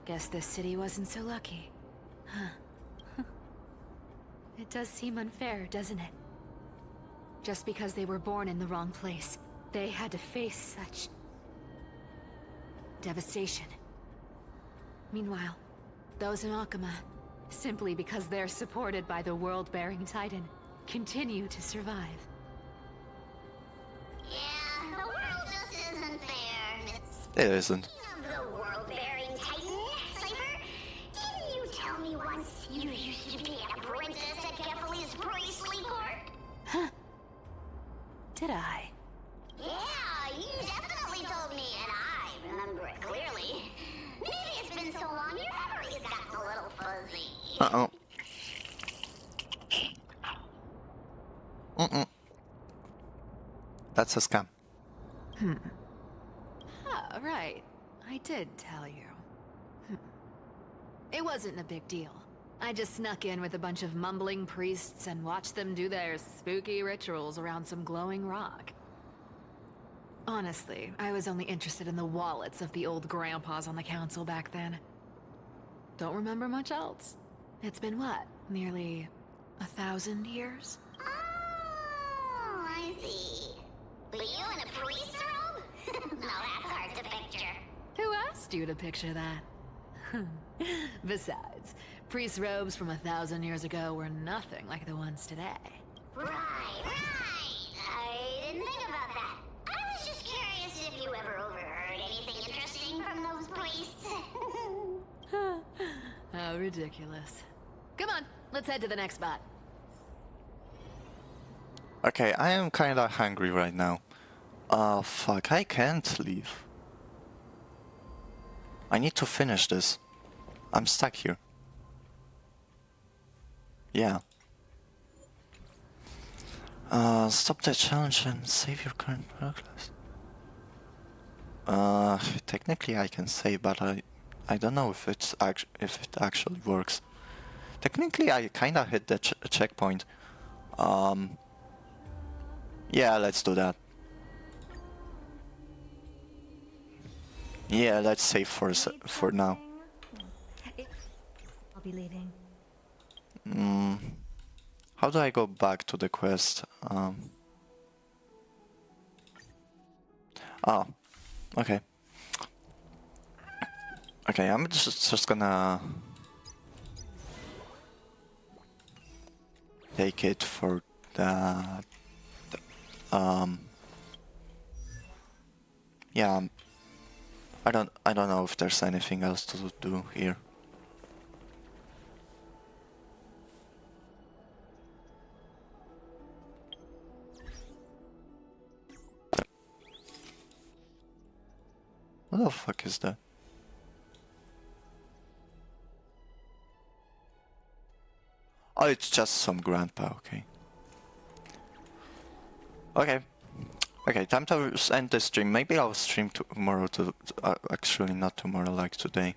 Guess this city wasn't so lucky. Huh. It does seem unfair, doesn't it? Just because they were born in the wrong place, they had to face such devastation. Meanwhile, those in Akama, simply because they're supported by the world-bearing Titan, continue to survive. Yeah, the world just isn't fair. It isn't. The world-bearing Titan, Cypher? Didn't you tell me once you used to be an apprentice at Kefali's priestly court? Huh? Did I? Yeah, you definitely told me, and I remember it clearly. Maybe it's been so long your memory's gotten a little fuzzy. Uh-oh. That's a scam. Ah, right. I did tell you. It wasn't a big deal. I just snuck in with a bunch of mumbling priests and watched them do their spooky rituals around some glowing rock. Honestly, I was only interested in the wallets of the old grandpas on the council back then. don't remember much else. It's been what? Nearly 1,000 years? Oh, I see. But you in a priest robe? No, that's hard to picture. Who asked you to picture that? Besides, priest robes from 1,000 years ago were nothing like the ones today. Right. I didn't think about that. I was just curious if you ever overheard anything interesting from those priests. How ridiculous. Come on, let's head to the next spot. Okay, I am kinda hungry right now. Fuck, I can't leave. I need to finish this. I'm stuck here. Yeah. Stop the challenge and save your current progress. Technically I can save, but I don't know if it actually works. Technically I kinda hit the checkpoint. Yeah, let's do that. Yeah, let's save for now. I'll be leaving. How do I go back to the quest? Oh, okay. Okay, I'm just gonna take it for that. Yeah. I don't know if there's anything else to do here. What the fuck is that? Oh, it's just some grandpa, okay. Okay, time to end the stream. Maybe I'll stream tomorrow actually not tomorrow, like today.